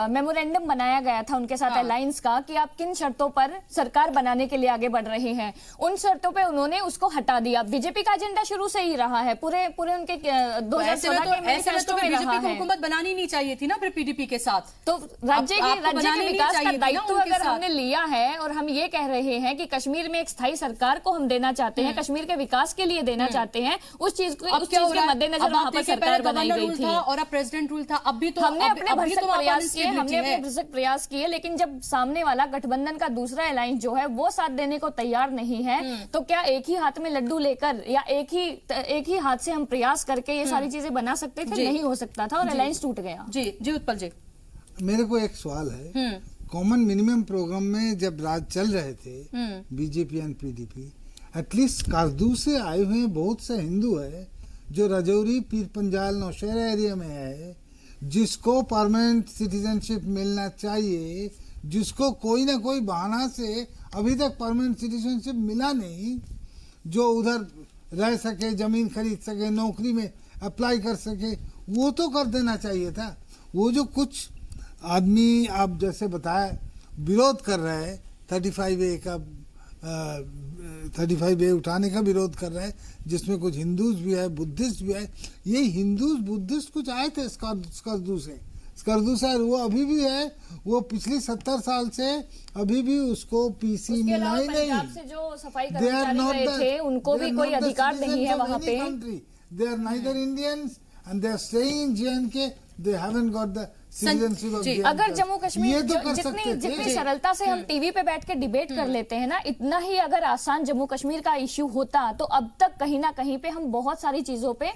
मेमोरेंडम बनाया गया था उनके साथ अलायंस का कि आप किन शर्तों पर सरकार बनाने के लिए आगे बढ़ रहे हैं, उन शर्तों पे उन्होंने उसको हटा दिया। बीजेपी का एजेंडा शुरू से ही रहा है, पूरे उनके 2014 के मैनिफेस्टो में रहा है। हुकूमत बनानी नहीं चाहिए थी ना फिर पीडीपी के साथ। तो राज्य के विकास का दायित्व अगर हमने लिया है और हम ये कह रहे हैं कि कश्मीर में एक स्थायी सरकार को हम देना चाहते हैं, कश्मीर के विकास के लिए देना चाहते हैं, उस चीज के मद्देनजर वहां पर सरकार बनाई गई थी और अब प्रेसिडेंट रूल था। अब भी तो हमने अपने भरसक प्रयास किए, लेकिन जब सामने वाला गठबंधन का दूसरा अलायंस जो है वो साथ देने को तैयार नहीं है, तो क्या एक ही हाथ में लड्डू लेकर या एक ही हाथ से हम प्रयास करके ये सारी चीजें बना सकते थे? नहीं हो सकता था और अलायंस टूट गया। जी उत्पल जी, मेरे को एक सवाल है। कॉमन मिनिमम प्रोग्राम में जब राज चल रहे थे बीजेपी एंड पीडीपी, एटलीस्ट कारदू से आए हुए बहुत से हिंदू है जो राजौरी, पीर पंजाल, नौशहरा एरिया में है, जिसको परमानेंट सिटीजनशिप मिलना चाहिए, जिसको कोई ना कोई बहाना से अभी तक परमानेंट सिटीजनशिप मिला नहीं, जो उधर रह सके, जमीन खरीद सके, नौकरी में अप्लाई कर सके, वो तो कर देना चाहिए था। वो जो कुछ आदमी आप जैसे बताए विरोध कर रहे हैं 35A का 35A उठाने का विरोध कर रहे हैं, जिसमें कुछ हिंदूज भी है, बुद्धिस्ट भी है। ये हिंदूज बुद्धिस्ट कुछ आए थे स्कर्दू से, और वो अभी भी है, वो पिछले 70 साल से अभी भी उसको पीसी मिला ही नहीं। पंजाब से जो सफाई कर्मचारी गए थे उनको भी कोई अधिकार नहीं है वहाँ पे। They are neither Indians and they are staying in JNK. They haven't got the citizenship of JNK. अगर जम्मू कश्मीर तो जितनी सरलता से हम टीवी पे बैठ के डिबेट कर लेते हैं ना, इतना ही अगर आसान जम्मू कश्मीर का इश्यू होता तो अब तक कहीं ना कहीं पे हम बहुत सारी चीजों पे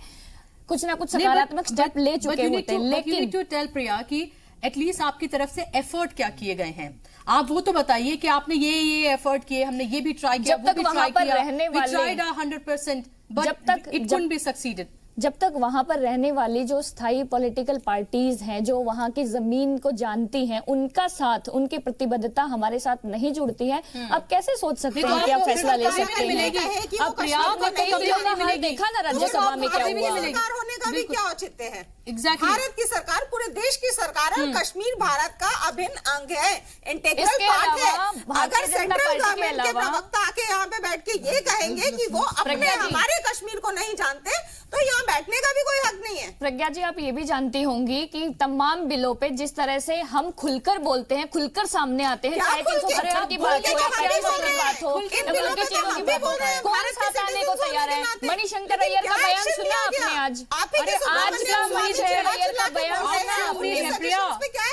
कुछ ना कुछ सकारात्मक स्टेप ले चुके होते। लेकिन टू टेल प्रिया कि एटलीस्ट आपकी तरफ से एफर्ट क्या किए गए हैं, आप वो तो बताइए कि आपने ये एफर्ट किए, हमने ये भी ट्राई किया, जब तक वहां पर रहने वाले 100%, जब तक इट कुडंट बी सक्सीडेड। जब तक वहां पर रहने वाली जो स्थायी पॉलिटिकल पार्टीज हैं, जो वहां की जमीन को जानती हैं, उनका साथ, उनकी प्रतिबद्धता हमारे साथ नहीं जुड़ती है, अब कैसे सोच सकते हैं कि आप फैसला ले सकते हैं? अब आपने कई दिनों का हाल देखा ना राज्यसभा में क्या हुआ। सरकार होने का भी क्या औचित्य है? एग्जैक्टली, भारत की सरकार पूरे देश की सरकार है, कश्मीर भारत का अभिन्न अंग है, इंटीग्रल इसके पार्ट है। अलावा अगर भारतीय जनता सेंट्रल पार्टी के गवर्नमेंट के अलावा प्रवक्ता आके यहाँ पे बैठ के ये कहेंगे कि वो अपने प्रज्ञा जी, हमारे कश्मीर को नहीं जानते, तो यहाँ बैठने का भी कोई हक नहीं है। प्रज्ञा जी, आप ये भी जानती होंगी कि तमाम बिलों पे जिस तरह से हम खुलकर बोलते हैं, खुलकर सामने आते हैं, चाहे 370 की बात हो या 35 की बात हो, उनकी चीजों की बात हो, कौन साथ आने को तैयार है? मणिशंकर अय्यर का बयान सुना आपने आज? अरे आज का मणिशंकर अय्यर का बयान सुना आपने? प्रिया,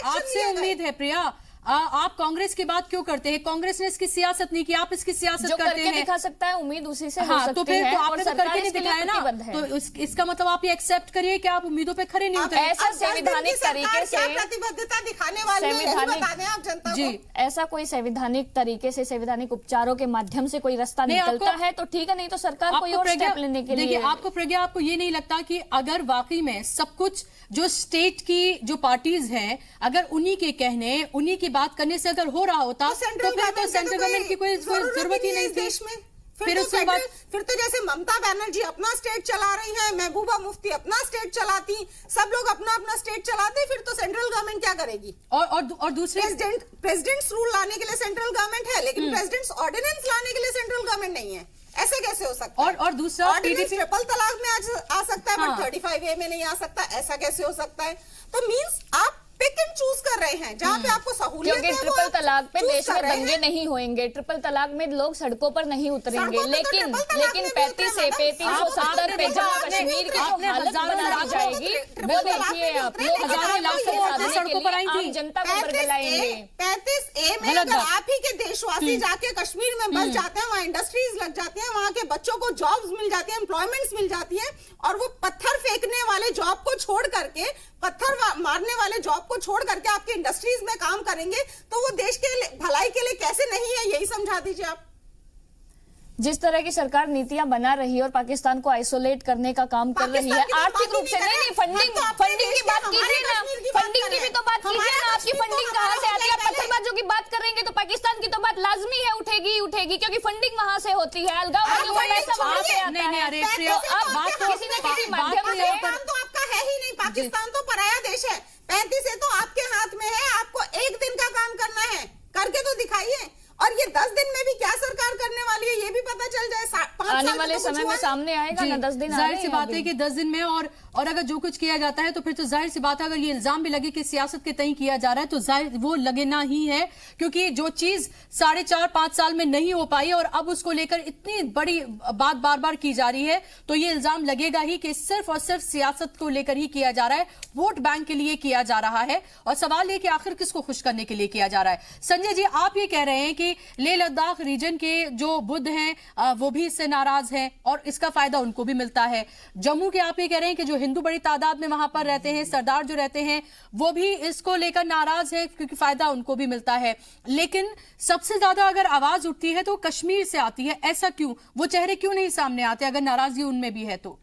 आपसे उम्मीद है प्रिया, आप कांग्रेस की बात क्यों करते हैं? कांग्रेस ने इसकी सियासत नहीं की, आप इसकी सियासत जो करते हैं। दिखा सकता है, उम्मीद उसी से हो हाँ, सकती तो फिर है, तो और आपने तो सरकार करके नहीं इसके लिए दिखाया ना, प्रतिबद्ध है। तो इसका मतलब आप ये एक्सेप्ट करिए कि आप उम्मीदों पे खरे नहीं उतरे। ऐसा संवैधानिक तरीके से प्रतिबद्धता दिखाने वाली है, यही बता दें आप जनता को। जी, ऐसा कोई संवैधानिक तरीके से, संवैधानिक उपचारों के माध्यम से कोई रास्ता नहीं, निकलता आपको- है तो ठीक है, नहीं तो सरकार कोई और स्टेप लेने के लिए। देखिए, आपको प्रज्ञा, आपको ये नहीं लगता कि अगर वाकई में सब कुछ जो स्टेट की जो पार्टीज हैं, अगर उन्हीं के कहने, उन्हीं की बात करने से अगर हो रहा होता, तो फिर तो सेंट्रल गवर्नमेंट की कोई जरूरत ही नहीं थी देश में। फिर उसके बाद फिर तो जैसे ममता बनर्जी अपना स्टेट चला रही हैं, महबूबा मुफ्ती अपना स्टेट चलाती, सब लोग अपना अपना स्टेट चलाते, फिर तो सेंट्रल गवर्नमेंट क्या करेगी? और दूसरे प्रेसिडेंट्स रूल लाने के लिए सेंट्रल गवर्नमेंट है, लेकिन प्रेसिडेंट्स ऑर्डिनेंस लाने के लिए सेंट्रल गवर्नमेंट नहीं है। ऐसे कैसे हो सकता है? और दूसरा ऑर्डिनेंस ट्रिपल तलाक में आ सकता है, हाँ। बट 35A में नहीं आ सकता, ऐसा कैसे हो सकता है? तो मींस आप पिक एंड चूज कर रहे हैं, जहाँ पे आपको सहूलियत क्योंकि है, वो ट्रिपल आप तलाक पे choose देश में कर रहे दंगे हैं। नहीं होंगे, ट्रिपल तलाक में लोग सड़कों पर नहीं उतरेंगे, सड़कों पे तो लेकिन ट्रिपल तलाक में भी 35 से उतरे, 3570 पे जम्मू कश्मीर की जो हालत बना दी जाएगी, वो देखिए आप, लोग हजारों लाख से सड़कों पर आई थी, आम जनता को बरगलाएंगे। 35A में अगर आप ही के देशवासी जाके कश्मीर में बस जाते हैं, वहाँ इंडस्ट्रीज लग जाती हैं, वहाँ के बच्चों को जॉब्स मिल जाती हैं, एम्प्लॉयमेंट्स मिल जाती है, और वो पत्थर फेंकने वाले जॉब को छोड़ करके, पत्थर मारने वाले जॉब को छोड़ करके आपके इंडस्ट्रीज में काम करेंगे, तो वो देश के भलाई के लिए कैसे नहीं है, यही समझा दीजिए आप। जिस तरह की सरकार नीतियां बना रही है और पाकिस्तान को आइसोलेट करने का काम कर रही है, आर्थिक रूप से नहीं, फंडिंग की बात कीजिए ना, फंडिंग की भी तो बात कीजिए ना, आपकी फंडिंग कहाँ से आती है? पत्थरबाजों की बात करेंगे तो पाकिस्तान की तो बात लाजमी है, उठेगी, क्योंकि फंडिंग वहां से होती है, अलगाववादियों का पैसा वहां से आता है। तो अब किसी न किसी माध्यम से, तो आपका है ही नहीं, पाकिस्तान तो पराया देश है, 35A तो आपके हाथ में है, आपको एक दिन का काम करना है, करके तो दिखाइए। और ये 10 दिन में भी क्या सरकार करने वाली है, ये भी पता चल जाए। आने वाले समय में सामने आएगा ना, 10 दिन जाहिर सी बात है कि 10 दिन में, और अगर जो कुछ किया जाता है तो फिर तो जाहिर सी बात है, अगर ये इल्जाम भी लगे कि सियासत के तय किया जा रहा है, तो जाहिर वो लगना ही है, क्योंकि जो चीज 4.5-5 साल में नहीं हो पाई और अब उसको लेकर इतनी बड़ी बात बार बार की जा रही है, तो ये इल्जाम लगेगा ही कि सिर्फ और सिर्फ सियासत को लेकर ही किया जा रहा है, वोट बैंक के लिए किया जा रहा है। और सवाल ये कि आखिर किसको खुश करने के लिए किया जा रहा है? संजय जी, आप ये कह रहे हैं कि लेह लद्दाख रीजन के जो बुद्ध हैं वो भी इससे नाराज हैं और इसका फायदा उनको भी मिलता है। जम्मू के आप ये कह रहे हैं कि जो हिंदू बड़ी तादाद में वहां पर रहते हैं, सरदार जो रहते हैं, वो भी इसको लेकर नाराज है क्योंकि फायदा उनको भी मिलता है। लेकिन सबसे ज्यादा अगर आवाज उठती है तो कश्मीर से आती है, ऐसा क्यों? वो चेहरे क्यों नहीं सामने आते अगर नाराजगी उनमें भी है तो?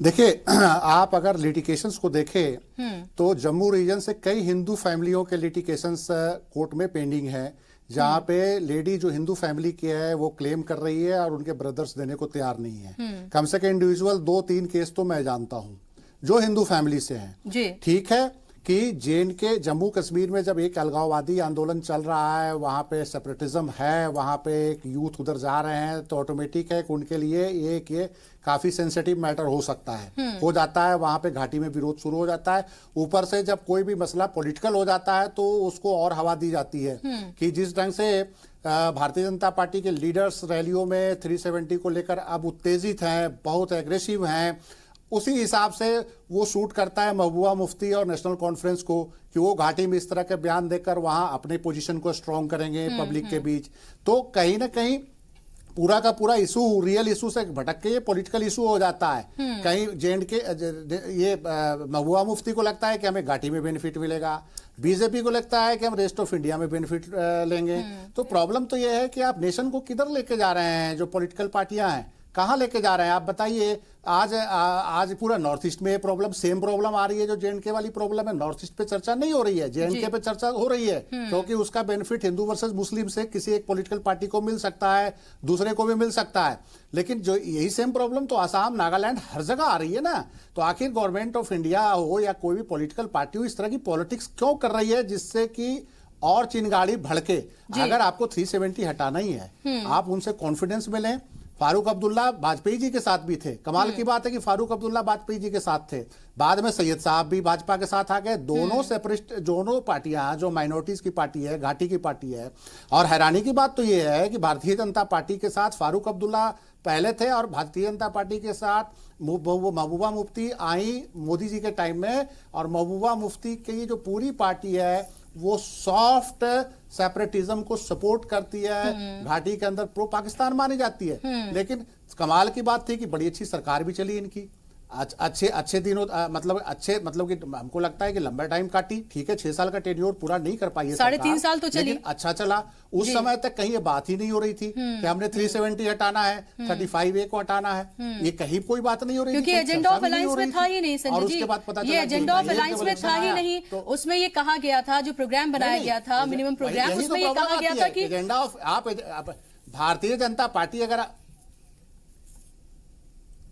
देखिए, आप अगर लिटिगेशंस को देखें तो जम्मू रीजन से कई हिंदू फैमिलियों के लिटिगेशंस कोर्ट में पेंडिंग हैं, जहाँ पे लेडी जो हिंदू फैमिली की है वो क्लेम कर रही है और उनके ब्रदर्स देने को तैयार नहीं है। कम से कम इंडिविजुअल 2-3 केस तो मैं जानता हूँ जो हिंदू फैमिली से हैं। ठीक है कि जे.एंड.के जम्मू कश्मीर में जब एक अलगाववादी आंदोलन चल रहा है, वहाँ पे सेपरेटिज्म है, वहाँ पे एक यूथ उधर जा रहे हैं, तो ऑटोमेटिक है कि उनके लिए ये काफी सेंसिटिव मैटर हो सकता है, हो जाता है। वहाँ पे घाटी में विरोध शुरू हो जाता है। ऊपर से जब कोई भी मसला पॉलिटिकल हो जाता है तो उसको और हवा दी जाती है कि जिस ढंग से भारतीय जनता पार्टी के लीडर्स रैलियों में 370 को लेकर अब उत्तेजित हैं, बहुत एग्रेसिव हैं, उसी हिसाब से वो शूट करता है महबूबा मुफ्ती और नेशनल कॉन्फ्रेंस को कि वो घाटी में इस तरह के बयान देकर वहां अपने पोजीशन को स्ट्रांग करेंगे पब्लिक के बीच। तो कहीं ना कहीं पूरा का पूरा इशू रियल इशू से भटक के ये पॉलिटिकल इशू हो जाता है। कहीं जे.एंड.के ये महबूबा मुफ्ती को लगता है कि हमें घाटी में बेनिफिट मिलेगा, बीजेपी को लगता है कि हम रेस्ट ऑफ इंडिया में बेनिफिट लेंगे। तो प्रॉब्लम तो ये है कि आप नेशन को किधर लेके जा रहे हैं? जो पॉलिटिकल पार्टियां हैं कहाँ लेके जा रहे हैं आप बताइए। आज पूरा नॉर्थ ईस्ट में ये प्रॉब्लम सेम प्रॉब्लम आ रही है जो जे.एंड.के वाली प्रॉब्लम है। नॉर्थ ईस्ट पे चर्चा नहीं हो रही है, जे.एंड.के पे चर्चा हो रही है, क्योंकि उसका बेनिफिट हिंदू वर्सेस मुस्लिम से किसी एक पॉलिटिकल पार्टी को मिल सकता है, दूसरे को भी मिल सकता है। लेकिन जो यही सेम प्रॉब्लम तो आसाम, नागालैंड, हर जगह आ रही है ना। तो आखिर गवर्नमेंट ऑफ इंडिया हो या कोई भी पॉलिटिकल पार्टी हो, इस तरह की पॉलिटिक्स क्यों कर रही है जिससे कि और चिंगाड़ी भड़के? अगर आपको 370 हटाना ही है, आप उनसे कॉन्फिडेंस में लें। फारूक अब्दुल्ला वाजपेयी जी के साथ भी थे। कमाल की बात है कि फारूक अब्दुल्ला वाजपेयी जी के साथ थे, बाद में सैयद साहब भी भाजपा के साथ आ गए। दोनों सेपरेटिस्ट, दोनों पार्टियां जो माइनॉरिटीज की पार्टी है, घाटी की पार्टी है। और हैरानी की बात तो यह है कि भारतीय जनता पार्टी के साथ फारूक अब्दुल्ला पहले थे और भारतीय जनता पार्टी के साथ महबूबा मुफ्ती आई मोदी जी के टाइम में। और महबूबा मुफ्ती की जो पूरी पार्टी है वो सॉफ्ट सेपरेटिज्म को सपोर्ट करती है, घाटी के अंदर प्रो पाकिस्तान मानी जाती है। लेकिन कमाल की बात थी कि बड़ी अच्छी सरकार भी चली इनकी, अच्छे दिनों मतलब कि हमको लगता है कि लंबा टाइम काटी। ठीक है, 6 साल का टेन्योर पूरा नहीं कर पाई है, 3.5 साल तो चली, लेकिन अच्छा चला। उस समय तक कहीं ये बात ही नहीं हो रही थी कि हमने 370 हटाना है, 35A को हटाना है। ये कहीं कोई बात नहीं हो रही थी, क्योंकि एजेंडा ऑफ अलायंस में था ही नहीं संजय जी। ये एजेंडा ऑफ अलायंस में था ही नहीं। उसमें ये कहा गया था, जो प्रोग्राम बनाया गया था, मिनिमम प्रोग्राम, उसमें ये कहा गया था कि एजेंडा ऑफ आप भारतीय जनता पार्टी अगर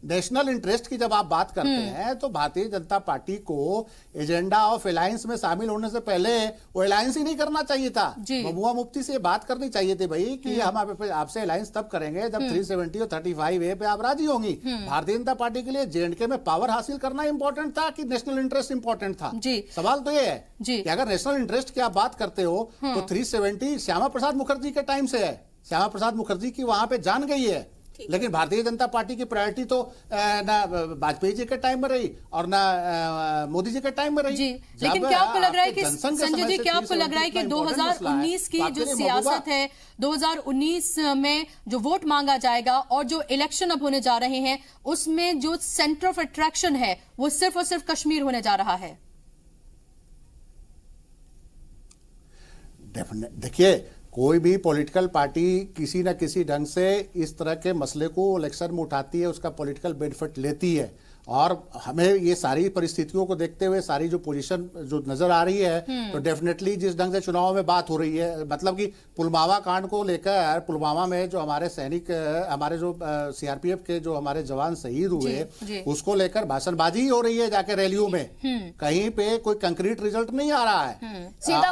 नेशनल इंटरेस्ट की जब आप बात करते हैं तो भारतीय जनता पार्टी को एजेंडा ऑफ अलायंस में शामिल होने से पहले वो अलायंस ही नहीं करना चाहिए था। महबूबा मुफ्ती से बात करनी चाहिए थी भाई कि हम आपसे अलायंस तब करेंगे जब 370 और 35A पे आप राजी होंगी। भारतीय जनता पार्टी के लिए जे.एंड.के में पावर हासिल करना इंपॉर्टेंट था कि नेशनल इंटरेस्ट इंपॉर्टेंट था? सवाल तो ये है कि अगर नेशनल इंटरेस्ट की आप बात करते हो तो 370 श्यामा प्रसाद मुखर्जी के टाइम से है। श्यामा प्रसाद मुखर्जी की वहां पे जान गई है। लेकिन भारतीय जनता पार्टी की प्रायोरिटी तो ना वाजपेयी जी के टाइम में रही और ना मोदी जी के टाइम में रही जी। लेकिन क्या आपको लग रहा है कि संजय जी, क्या आपको लग रहा है कि 2019 की जो सियासत है, 2019 में जो वोट मांगा जाएगा और जो इलेक्शन अब होने जा रहे हैं, उसमें जो सेंटर ऑफ अट्रैक्शन है वो सिर्फ और सिर्फ कश्मीर होने जा रहा है? देखिए, कोई भी पॉलिटिकल पार्टी किसी न किसी ढंग से इस तरह के मसले को इलेक्शन में उठाती है, उसका पॉलिटिकल बेनिफिट लेती है। और हमें ये सारी परिस्थितियों को देखते हुए सारी जो पोजीशन जो नजर आ रही है, तो डेफिनेटली जिस ढंग से चुनाव में बात हो रही है, मतलब कि पुलवामा कांड को लेकर, पुलवामा में जो हमारे सैनिक, हमारे जो सीआरपीएफ के जो हमारे जवान शहीद हुए, उसको लेकर भाषणबाजी ही हो रही है जाके रैलियों में। कहीं पे कोई कंक्रीट रिजल्ट नहीं आ रहा है।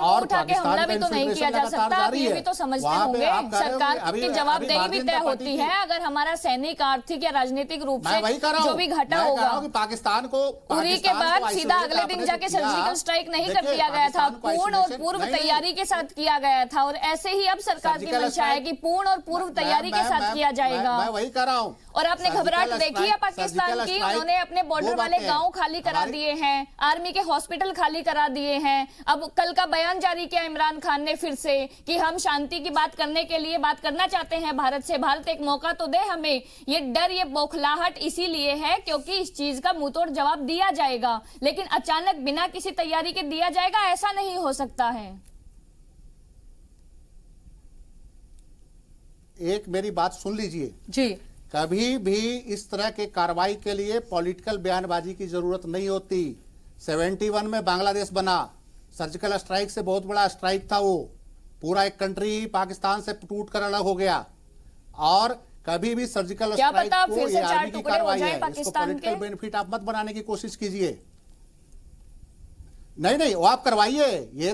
और पाकिस्तान का तो नहीं किया जा सकता। आप ये भी तो समझते होंगे सरकार की जवाबदेही भी तय होती है। अगर हमारा सैनिक, आर्थिक या राजनीतिक रूप से जो भी घटा होगा, पाकिस्तान को उरी के बाद सीधा अगले दिन जाके सर्जिकल स्ट्राइक नहीं कर दिया गया था, पूर्ण और पूर्व तैयारी के साथ किया गया था। और ऐसे ही अब सरकार की मंशा है कि पूर्ण और पूर्व तैयारी के साथ किया जाएगा। मैं वही कह रहा हूं। और आपने घबराहट देखी है पाकिस्तान की? उन्होंने अपने बॉर्डर वाले गांव खाली करा दिए हैं, आर्मी के हॉस्पिटल खाली करा दिए हैं। अब कल का बयान जारी किया इमरान खान ने फिर से कि हम शांति की बात करने के लिए बात करना चाहते हैं भारत से, भारत एक मौका तो दे हमें। ये डर, ये बौखलाहट इसीलिए है क्योंकि इस चीज का मुंहतोड़ जवाब दिया जाएगा, लेकिन अचानक बिना किसी तैयारी के दिया जाएगा, ऐसा नहीं हो सकता है। एक मेरी बात सुन लीजिए जी। कभी भी इस तरह के कार्रवाई के लिए पॉलिटिकल बयानबाजी की जरूरत नहीं होती। 71 में बांग्लादेश बना, सर्जिकल स्ट्राइक से बहुत बड़ा स्ट्राइक था वो। पूरा एक कंट्री पाकिस्तान से टूट कर अलग हो गया, और कभी भी सर्जिकल स्ट्राइक को ये आर्मी की कार्रवाई है, इसको पॉलिटिकल बेनिफिट आप मत बनाने की कोशिश कीजिए। नहीं वो आप करवाइए, ये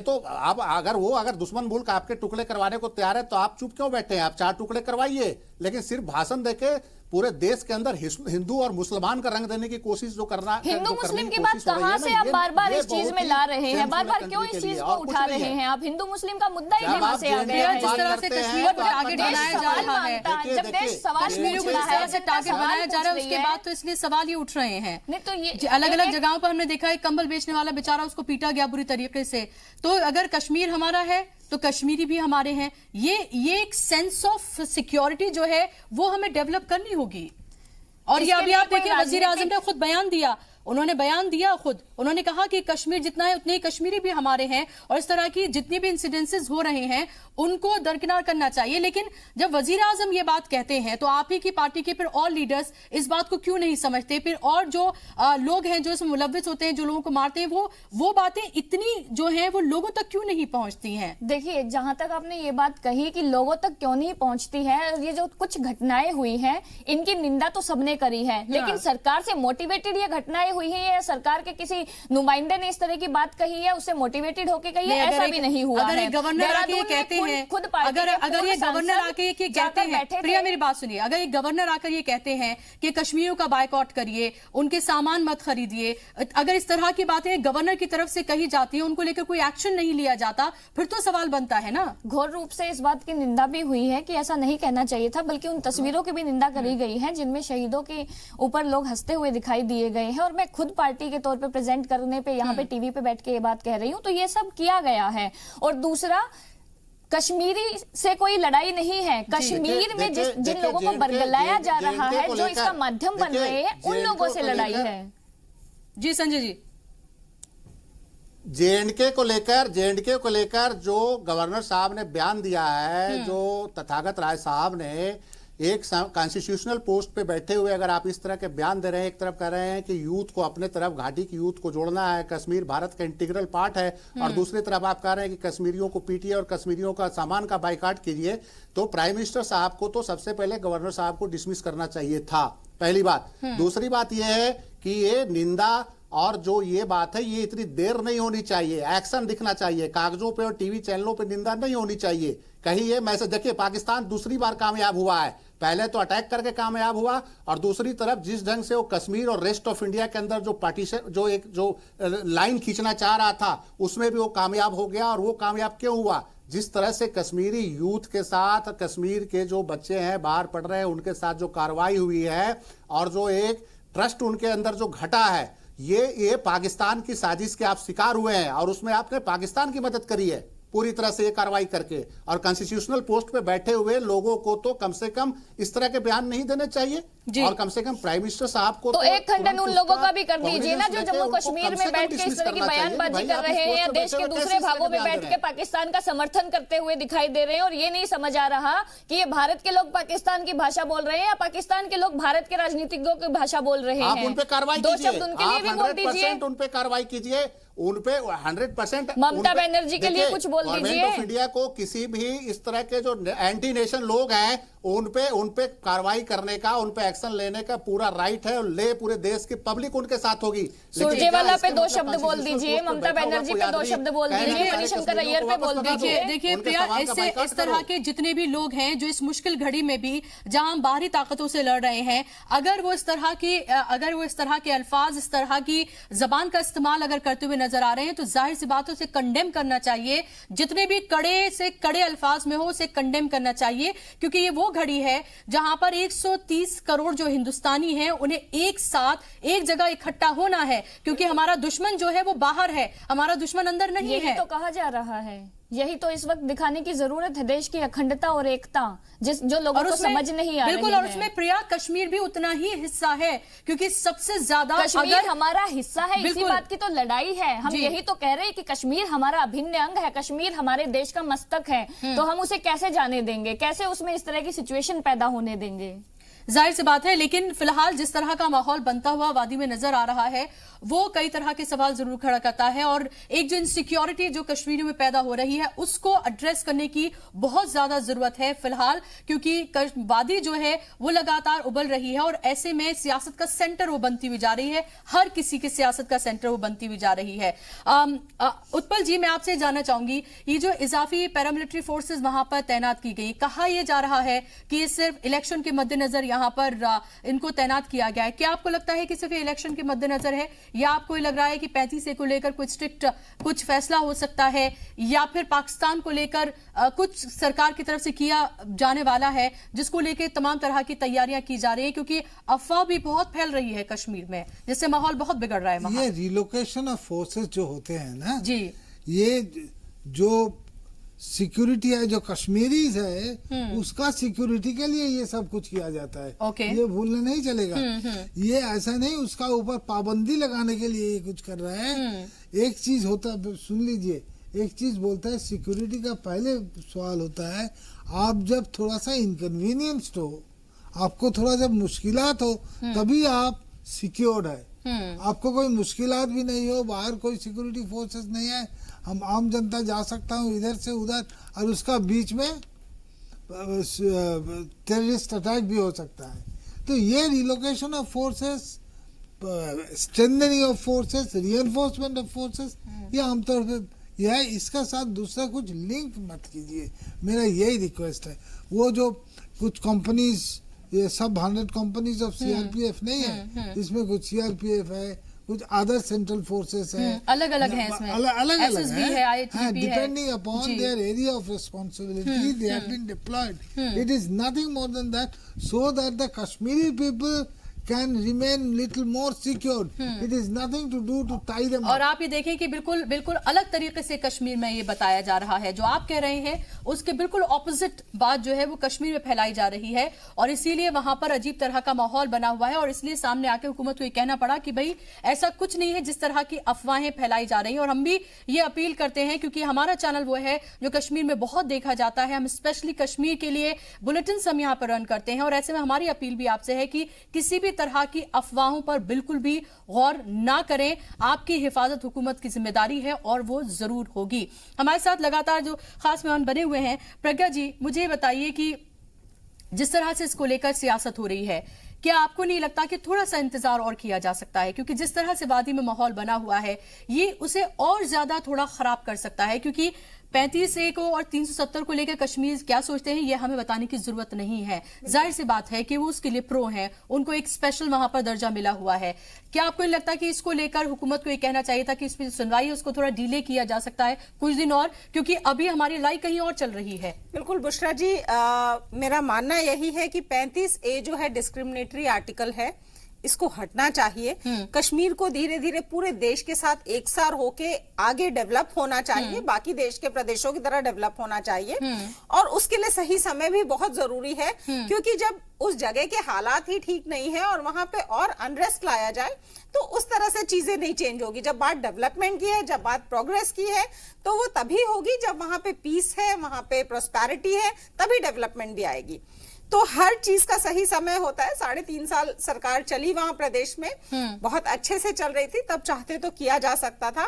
तो आप अगर दुश्मन मुल्क आपके टुकड़े करवाने को तैयार है तो आप चुप क्यों बैठे हैं? आप 4 टुकड़े करवाइए, लेकिन सिर्फ भाषण देके पूरे देश के अंदर हिंदू और मुसलमान का रंग देने की कोशिश जो करना, हिंदू मुस्लिम की बात कहां से आप बार-बार इस चीज में ला रहे हैं? बार-बार क्यों इस चीज को उठा रहे हैं आप? हिंदू मुस्लिम का मुद्दा ही कहां से आ गया है? जिस तरह से कश्मीर को टारगेट बनाया जा रहा है, जब देश सवाल कश्मीरियों को जिस तरह से टारगेट बनाया जा रहा है, उसके बाद तो इसलिए सवाल ही उठ रहे हैं। नहीं तो ये अलग-अलग जगहों पर हमने देखा है, कंबल बेचने वाला बेचारा, उसको पीटा गया बुरी तरीके से। तो अगर कश्मीर हमारा है तो कश्मीरी भी हमारे हैं। ये एक सेंस ऑफ सिक्योरिटी जो है वो हमें डेवलप करनी होगी। और ये अभी आप देखिए, वजीर आजम ने खुद बयान दिया, उन्होंने बयान दिया खुद, उन्होंने कहा कि कश्मीर जितना है उतने ही कश्मीरी भी हमारे हैं, और इस तरह की जितनी भी इंसिडेंसेस हो रहे हैं उनको दरकिनार करना चाहिए। लेकिन जब वजीर आजम ये बात कहते हैं तो आप ही की पार्टी के फिर और लीडर्स इस बात को क्यों नहीं समझते? फिर और जो लोग हैं जो इसमें मुलव्विस होते हैं, जो लोगों को मारते हैं, वो बातें इतनी जो हैं वो लोगों तक क्यों नहीं पहुंचती हैं? देखिए, जहां तक आपने ये बात कही कि लोगों तक क्यों नहीं पहुंचती है, ये जो कुछ घटनाएं हुई हैं इनकी निंदा तो सबने करी है, लेकिन सरकार से मोटिवेटेड ये घटनाएं हुई है या सरकार के किसी नुमाइंदे ने इस तरह की बात कही है उससे मोटिवेटेड होकर कही है? ऐसा भी नहीं हुआ। अगर एक गवर्नर आके कहते हैं, अगर ये गवर्नर आके ये कहते हैं, प्रिया मेरी बात सुनिए, अगर एक गवर्नर आकर ये कहते हैं कि कश्मीरियों का बायकॉट करिए, उनके सामान मत खरीदिए, अगर इस तरह की बातें गवर्नर की तरफ से कही जाती है, उनको लेकर कोई एक्शन नहीं लिया जाता, फिर तो सवाल बनता है ना। घोर रूप से इस बात की निंदा भी हुई है कि ऐसा नहीं कहना चाहिए था, बल्कि उन तस्वीरों की भी निंदा करी गई है जिनमें शहीदों के ऊपर लोग हंसते हुए दिखाई दिए गए हैं। और मैं खुद पार्टी के तौर पे प्रेजेंट करने पे यहाँ पे टीवी पे बैठ के ये बात कह रही हूँ, तो ये सब किया गया है। और दूसरा, कश्मीरी से कोई लड़ाई नहीं है, कश्मीर में जिन लोगों को बरगलाया जा रहा है, जो इसका माध्यम बन रहे हैं, उन लोगों से लड़ाई है। जी संजय जी, जेएनके को लेकर जो गवर्नर साहब ने बयान दिया है, जो तथागत राय साहब ने एक कॉन्स्टिट्यूशनल पोस्ट पे बैठे हुए अगर आप इस तरह के बयान दे रहे हैं, एक तरफ कह रहे हैं कि यूथ को अपने तरफ, घाटी की यूथ को जोड़ना है, कश्मीर भारत का इंटीग्रल पार्ट है, और दूसरी तरफ आप कह रहे हैं कि कश्मीरियों को पीटिए और कश्मीरियों का सामान का बाइकाट कीजिए, तो प्राइम मिनिस्टर साहब को तो सबसे पहले गवर्नर साहब को डिसमिस करना चाहिए था, पहली बात। दूसरी बात यह है कि ये निंदा और जो ये बात है ये इतनी देर नहीं होनी चाहिए, एक्शन दिखना चाहिए, कागजों पे और टीवी चैनलों पे निंदा नहीं होनी चाहिए। कहीं ये मैसेज देखिए, पाकिस्तान दूसरी बार कामयाब हुआ है, पहले तो अटैक करके कामयाब हुआ, और दूसरी तरफ जिस ढंग से वो कश्मीर और रेस्ट ऑफ इंडिया के अंदर जो पार्टीशन जो लाइन खींचना चाह रहा था उसमें भी वो कामयाब हो गया। और वो कामयाब क्यों हुआ? जिस तरह से कश्मीरी यूथ के साथ, कश्मीर के जो बच्चे हैं बाहर पढ़ रहे हैं उनके साथ जो कार्रवाई हुई है, और जो एक ट्रस्ट उनके अंदर जो घटा है, ये पाकिस्तान की साजिश के आप शिकार हुए हैं, और उसमें आपने पाकिस्तान की मदद करी है पूरी तरह से ये कार्रवाई करके। और कॉन्स्टिट्यूशनल पोस्ट पे बैठे हुए लोगों को तो कम से कम इस तरह के बयान नहीं देने चाहिए, और कम से कम प्राइम मिनिस्टर साहब को तो एक खंडन उन लोगों का भी कर दीजिए ना, जो जम्मू कश्मीर में बैठ के इस तरह की बयानबाजी कर रहे हैं या देश के दूसरे भागों में बैठ के पाकिस्तान का समर्थन करते हुए दिखाई दे रहे हैं, और ये नहीं समझ आ रहा कि ये भारत के लोग पाकिस्तान की भाषा बोल रहे हैं या पाकिस्तान के लोग भारत के राजनीतिज्ञों की भाषा बोल रहे हैं। आप उन पे कार्रवाई दो शब्द उनके लिए भी बोल दीजिए, उन पे कार्रवाई कीजिए, उन पे 100%। ममता बनर्जी के लिए कुछ बोल दीजिए। गवर्नमेंट ऑफ इंडिया को किसी भी इस तरह के जो एंटी नेशन लोग हैं उन पे कार्रवाई करने का, उन पे एक्शन लेने का पूरा राइट है, और पूरे देश की पब्लिक उनके साथ होगी। सुरजेवाला पे 2 शब्द बोल दीजिए, ममता बनर्जी पे 2 शब्द बोल दीजिए, मणिशंकर अय्यर पे बोल दीजिए। देखिए प्रिया, इस तरह के जितने भी लोग हैं जो इस मुश्किल घड़ी में भी, जहां हम बाहरी ताकतों से लड़ रहे हैं, अगर वो इस तरह के अल्फाज, इस तरह की जबान का इस्तेमाल अगर करते हुए नजर आ रहे हैं, तो जाहिर सी बातों से कंडेम करना चाहिए। जितने भी कड़े से कड़े अल्फाज में हो उसे कंडेम करना चाहिए, क्योंकि ये वो घड़ी है जहां पर 130 करोड़ जो हिंदुस्तानी हैं उन्हें एक साथ एक जगह इकट्ठा होना है, क्योंकि हमारा दुश्मन जो है वो बाहर है, हमारा दुश्मन अंदर नहीं है। यही तो कहा जा रहा है, यही तो इस वक्त दिखाने की जरूरत है, देश की अखंडता और एकता, जो लोगों को समझ नहीं आ रही है। बिल्कुल, और उसमें प्रिया कश्मीर भी उतना ही हिस्सा है, क्योंकि सबसे ज्यादा कश्मीर हमारा हिस्सा है। इसी बात की तो लड़ाई है, हम यही तो कह रहे हैं कि कश्मीर हमारा अभिन्न अंग है, कश्मीर हमारे देश का मस्तक है, तो हम उसे कैसे जाने देंगे, कैसे उसमें इस तरह की सिचुएशन पैदा होने देंगे? जाहिर सी बात है, लेकिन फिलहाल जिस तरह का माहौल बनता हुआ वादी में नजर आ रहा है वो कई तरह के सवाल जरूर खड़ा करता है, और एक जो इनसिक्योरिटी जो कश्मीरियों में पैदा हो रही है उसको एड्रेस करने की बहुत ज्यादा जरूरत है फिलहाल, क्योंकि वादी जो है वो लगातार उबल रही है और ऐसे में सियासत का सेंटर वो बनती हुई जा रही है, हर किसी के सियासत का सेंटर वो बनती हुई जा रही है। उत्पल जी, मैं आपसे जानना चाहूंगी, ये जो इजाफी पैरामिलिट्री फोर्सेस वहां पर तैनात की गई, कहा यह जा रहा है कि ये सिर्फ इलेक्शन के मद्देनजर यहां पर इनको तैनात किया गया है, क्या आपको लगता है कि सिर्फ इलेक्शन के मद्देनजर है, या आपको लग रहा है कि 35 ए को लेकर कुछ स्ट्रिक्ट कुछ फैसला हो सकता है, या फिर पाकिस्तान को लेकर कुछ सरकार की तरफ से किया जाने वाला है जिसको लेकर तमाम तरह की तैयारियां की जा रही है, क्योंकि अफवाह भी बहुत फैल रही है कश्मीर में जिससे माहौल बहुत बिगड़ रहा है वहां। ये रिलोकेशन ऑफ फोर्सेस जो होते हैं ना जी, ये जो सिक्योरिटी है, जो कश्मीरीज है उसका सिक्योरिटी के लिए ये सब कुछ किया जाता है। ओके। ये भूलना नहीं चलेगा। ये ऐसा नहीं उसका ऊपर पाबंदी लगाने के लिए ये कुछ कर रहा है। एक चीज होता है, सुन लीजिए, एक चीज बोलता है सिक्योरिटी का पहले सवाल होता है, आप जब थोड़ा सा इनकन्वीनियंस्ड हो, आपको थोड़ा जब मुश्किलात हो तभी आप सिक्योर्ड है। आपको कोई मुश्किलात भी नहीं हो, बाहर कोई सिक्योरिटी फोर्सेस नहीं है, हम आम जनता जा सकता हूँ इधर से उधर, और उसका बीच में टेररिस्ट अटैक भी हो सकता है। तो ये relocation of forces, strengthening of forces, reinforcement of forces, ये आमतौर पर यह है, इसका साथ दूसरा कुछ लिंक मत कीजिए, मेरा यही रिक्वेस्ट है। वो जो कुछ कंपनीज, ये सब 100 कंपनीज ऑफ सीआरपीएफ नहीं है, इसमें कुछ सीआरपीएफ है, कुछ अदर सेंट्रल फोर्सेस है, अलग अलग है इसमें, अलग SSB है, ITBP है, depending upon their area of responsibility they have been deployed. It is nothing more than that, so that the Kashmiri people can remain little more secured. It is nothing to do to tie them up. और आप ये देखें कि बिल्कुल बिल्कुल अलग तरीके से कश्मीर में ये बताया जा रहा है, जो आप कह रहे हैं उसके बिल्कुल ऑपोजिट बात जो है वो कश्मीर में फैलाई जा रही है, और इसीलिए वहां पर अजीब तरह का माहौल बना हुआ है, और इसलिए सामने आके हुकूमत को ये कहना पड़ा कि भाई ऐसा कुछ नहीं है जिस तरह की अफवाहें फैलाई जा रही हैं। और हम भी ये अपील करते हैं, क्योंकि हमारा चैनल वो है जो कश्मीर में बहुत देखा जाता है, हम स्पेशली कश्मीर के लिए बुलेटिन हम यहाँ पर रन करते हैं, और ऐसे में हमारी अपील भी आपसे है कि किसी भी तरह की अफवाहों पर बिल्कुल भी गौर ना करें, आपकी हिफाजत हुकूमत की जिम्मेदारी है और वो जरूर होगी। हमारे साथ लगातार जो खास मेहमान बने हुए हैं, प्रज्ञा जी, मुझे बताइए कि जिस तरह से इसको लेकर सियासत हो रही है, क्या आपको नहीं लगता कि थोड़ा सा इंतजार और किया जा सकता है, क्योंकि जिस तरह से वादी में माहौल बना हुआ है ये उसे और ज्यादा थोड़ा खराब कर सकता है, क्योंकि 35A को और 370 को लेकर कश्मीर क्या सोचते हैं ये हमें बताने की जरूरत नहीं है। जाहिर सी बात है कि वो उसके लिए प्रो हैं, उनको एक स्पेशल वहां पर दर्जा मिला हुआ है। क्या आपको नहीं लगता कि इसको लेकर हुकूमत को ये कहना चाहिए था कि इसमें सुनवाई है उसको थोड़ा डिले किया जा सकता है कुछ दिन और, क्योंकि अभी हमारी लड़ाई कहीं और चल रही है। बिल्कुल बुशरा जी, मेरा मानना यही है कि 35A जो है डिस्क्रिमिनेटरी आर्टिकल है, इसको हटना चाहिए। कश्मीर को धीरे धीरे पूरे देश के साथ एकसार होके आगे डेवलप होना चाहिए, बाकी देश के प्रदेशों की तरह डेवलप होना चाहिए, और उसके लिए सही समय भी बहुत जरूरी है, क्योंकि जब उस जगह के हालात ही ठीक नहीं है और वहां पे और अनरेस्ट लाया जाए तो उस तरह से चीजें नहीं चेंज होगी। जब बात डेवलपमेंट की है, जब बात प्रोग्रेस की है, तो वो तभी होगी जब वहां पे पीस है, वहां पे प्रोस्पेरिटी है, तभी डेवलपमेंट भी आएगी। तो हर चीज का सही समय होता है। 3.5 साल सरकार चली वहां प्रदेश में, बहुत अच्छे से चल रही थी, तब चाहते तो किया जा सकता था।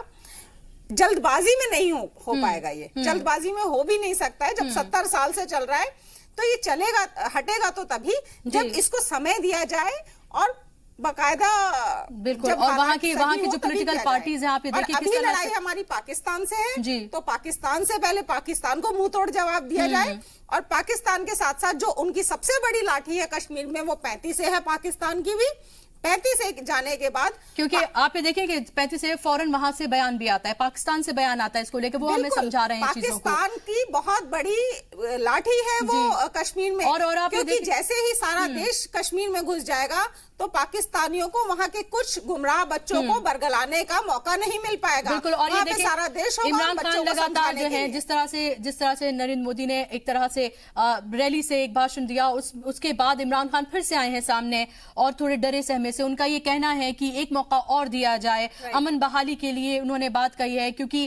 जल्दबाजी में नहीं हो पाएगा, ये जल्दबाजी में हो भी नहीं सकता है। जब 70 साल से चल रहा है तो ये चलेगा, हटेगा तो तभी जब इसको समय दिया जाए और बाकायदा। बिल्कुल, और वहाँ की जो पॉलिटिकल पार्टीज हैं, आप ये देखिए अभी लड़ाई हमारी पाकिस्तान से है, तो पाकिस्तान से पहले पाकिस्तान को मुंह तोड़ जवाब दिया जाए, और पाकिस्तान के साथ साथ जो उनकी सबसे बड़ी लाठी है कश्मीर में वो 35A है पाकिस्तान की भी। 35A जाने के बाद, क्योंकि आप ये देखिए कि 35A फौरन वहां से बयान भी आता है, पाकिस्तान से बयान आता है इसको लेकर, वो हमें समझा रहे हैं चीजों को। पाकिस्तान की बहुत बड़ी लाठी है वो कश्मीर में, और आप क्योंकि जैसे ही सारा देश कश्मीर में घुस जाएगा तो पाकिस्तानियों को वहां के कुछ गुमराह बच्चों को बरगलाने का मौका नहीं मिल पाएगा। बिल्कुल, और ये देखिए सारा देश इमरान खान लगातार जो है जिस तरह से नरेंद्र मोदी ने एक तरह से रैली से एक भाषण दिया, उसके बाद इमरान खान फिर से आए हैं सामने और थोड़े डरे सहमे से उनका ये कहना है कि एक मौका और दिया जाए, अमन बहाली के लिए उन्होंने बात कही है, क्योंकि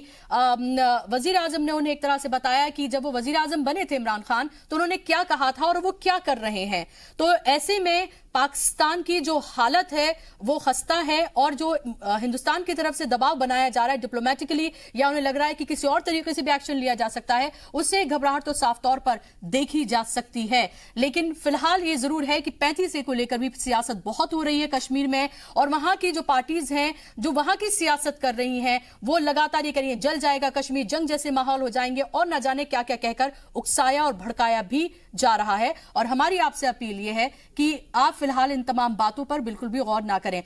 वजीर आजम ने उन्हें एक तरह से बताया कि जब वो वजीर आजम बने थे इमरान खान तो उन्होंने क्या कहा था और वो क्या कर रहे हैं। तो ऐसे में पाकिस्तान की जो हालत है वो खस्ता है, और जो हिंदुस्तान की तरफ से दबाव बनाया जा रहा है डिप्लोमेटिकली, या उन्हें लग रहा है कि किसी और तरीके से भी एक्शन लिया जा सकता है, उससे घबराहट तो साफ तौर पर देखी जा सकती है। लेकिन फिलहाल ये जरूर है कि 35A को लेकर भी सियासत बहुत हो रही है कश्मीर में, और वहां की जो पार्टीज हैं जो वहां की सियासत कर रही हैं वो लगातार ये करिए जल जाएगा कश्मीर, जंग जैसे माहौल हो जाएंगे, और न जाने क्या क्या कहकर उकसाया और भड़काया भी जा रहा है। और हमारी आपसे अपील ये है कि आप फिलहाल इन तमाम बातों पर बिल्कुल भी गौर ना करें।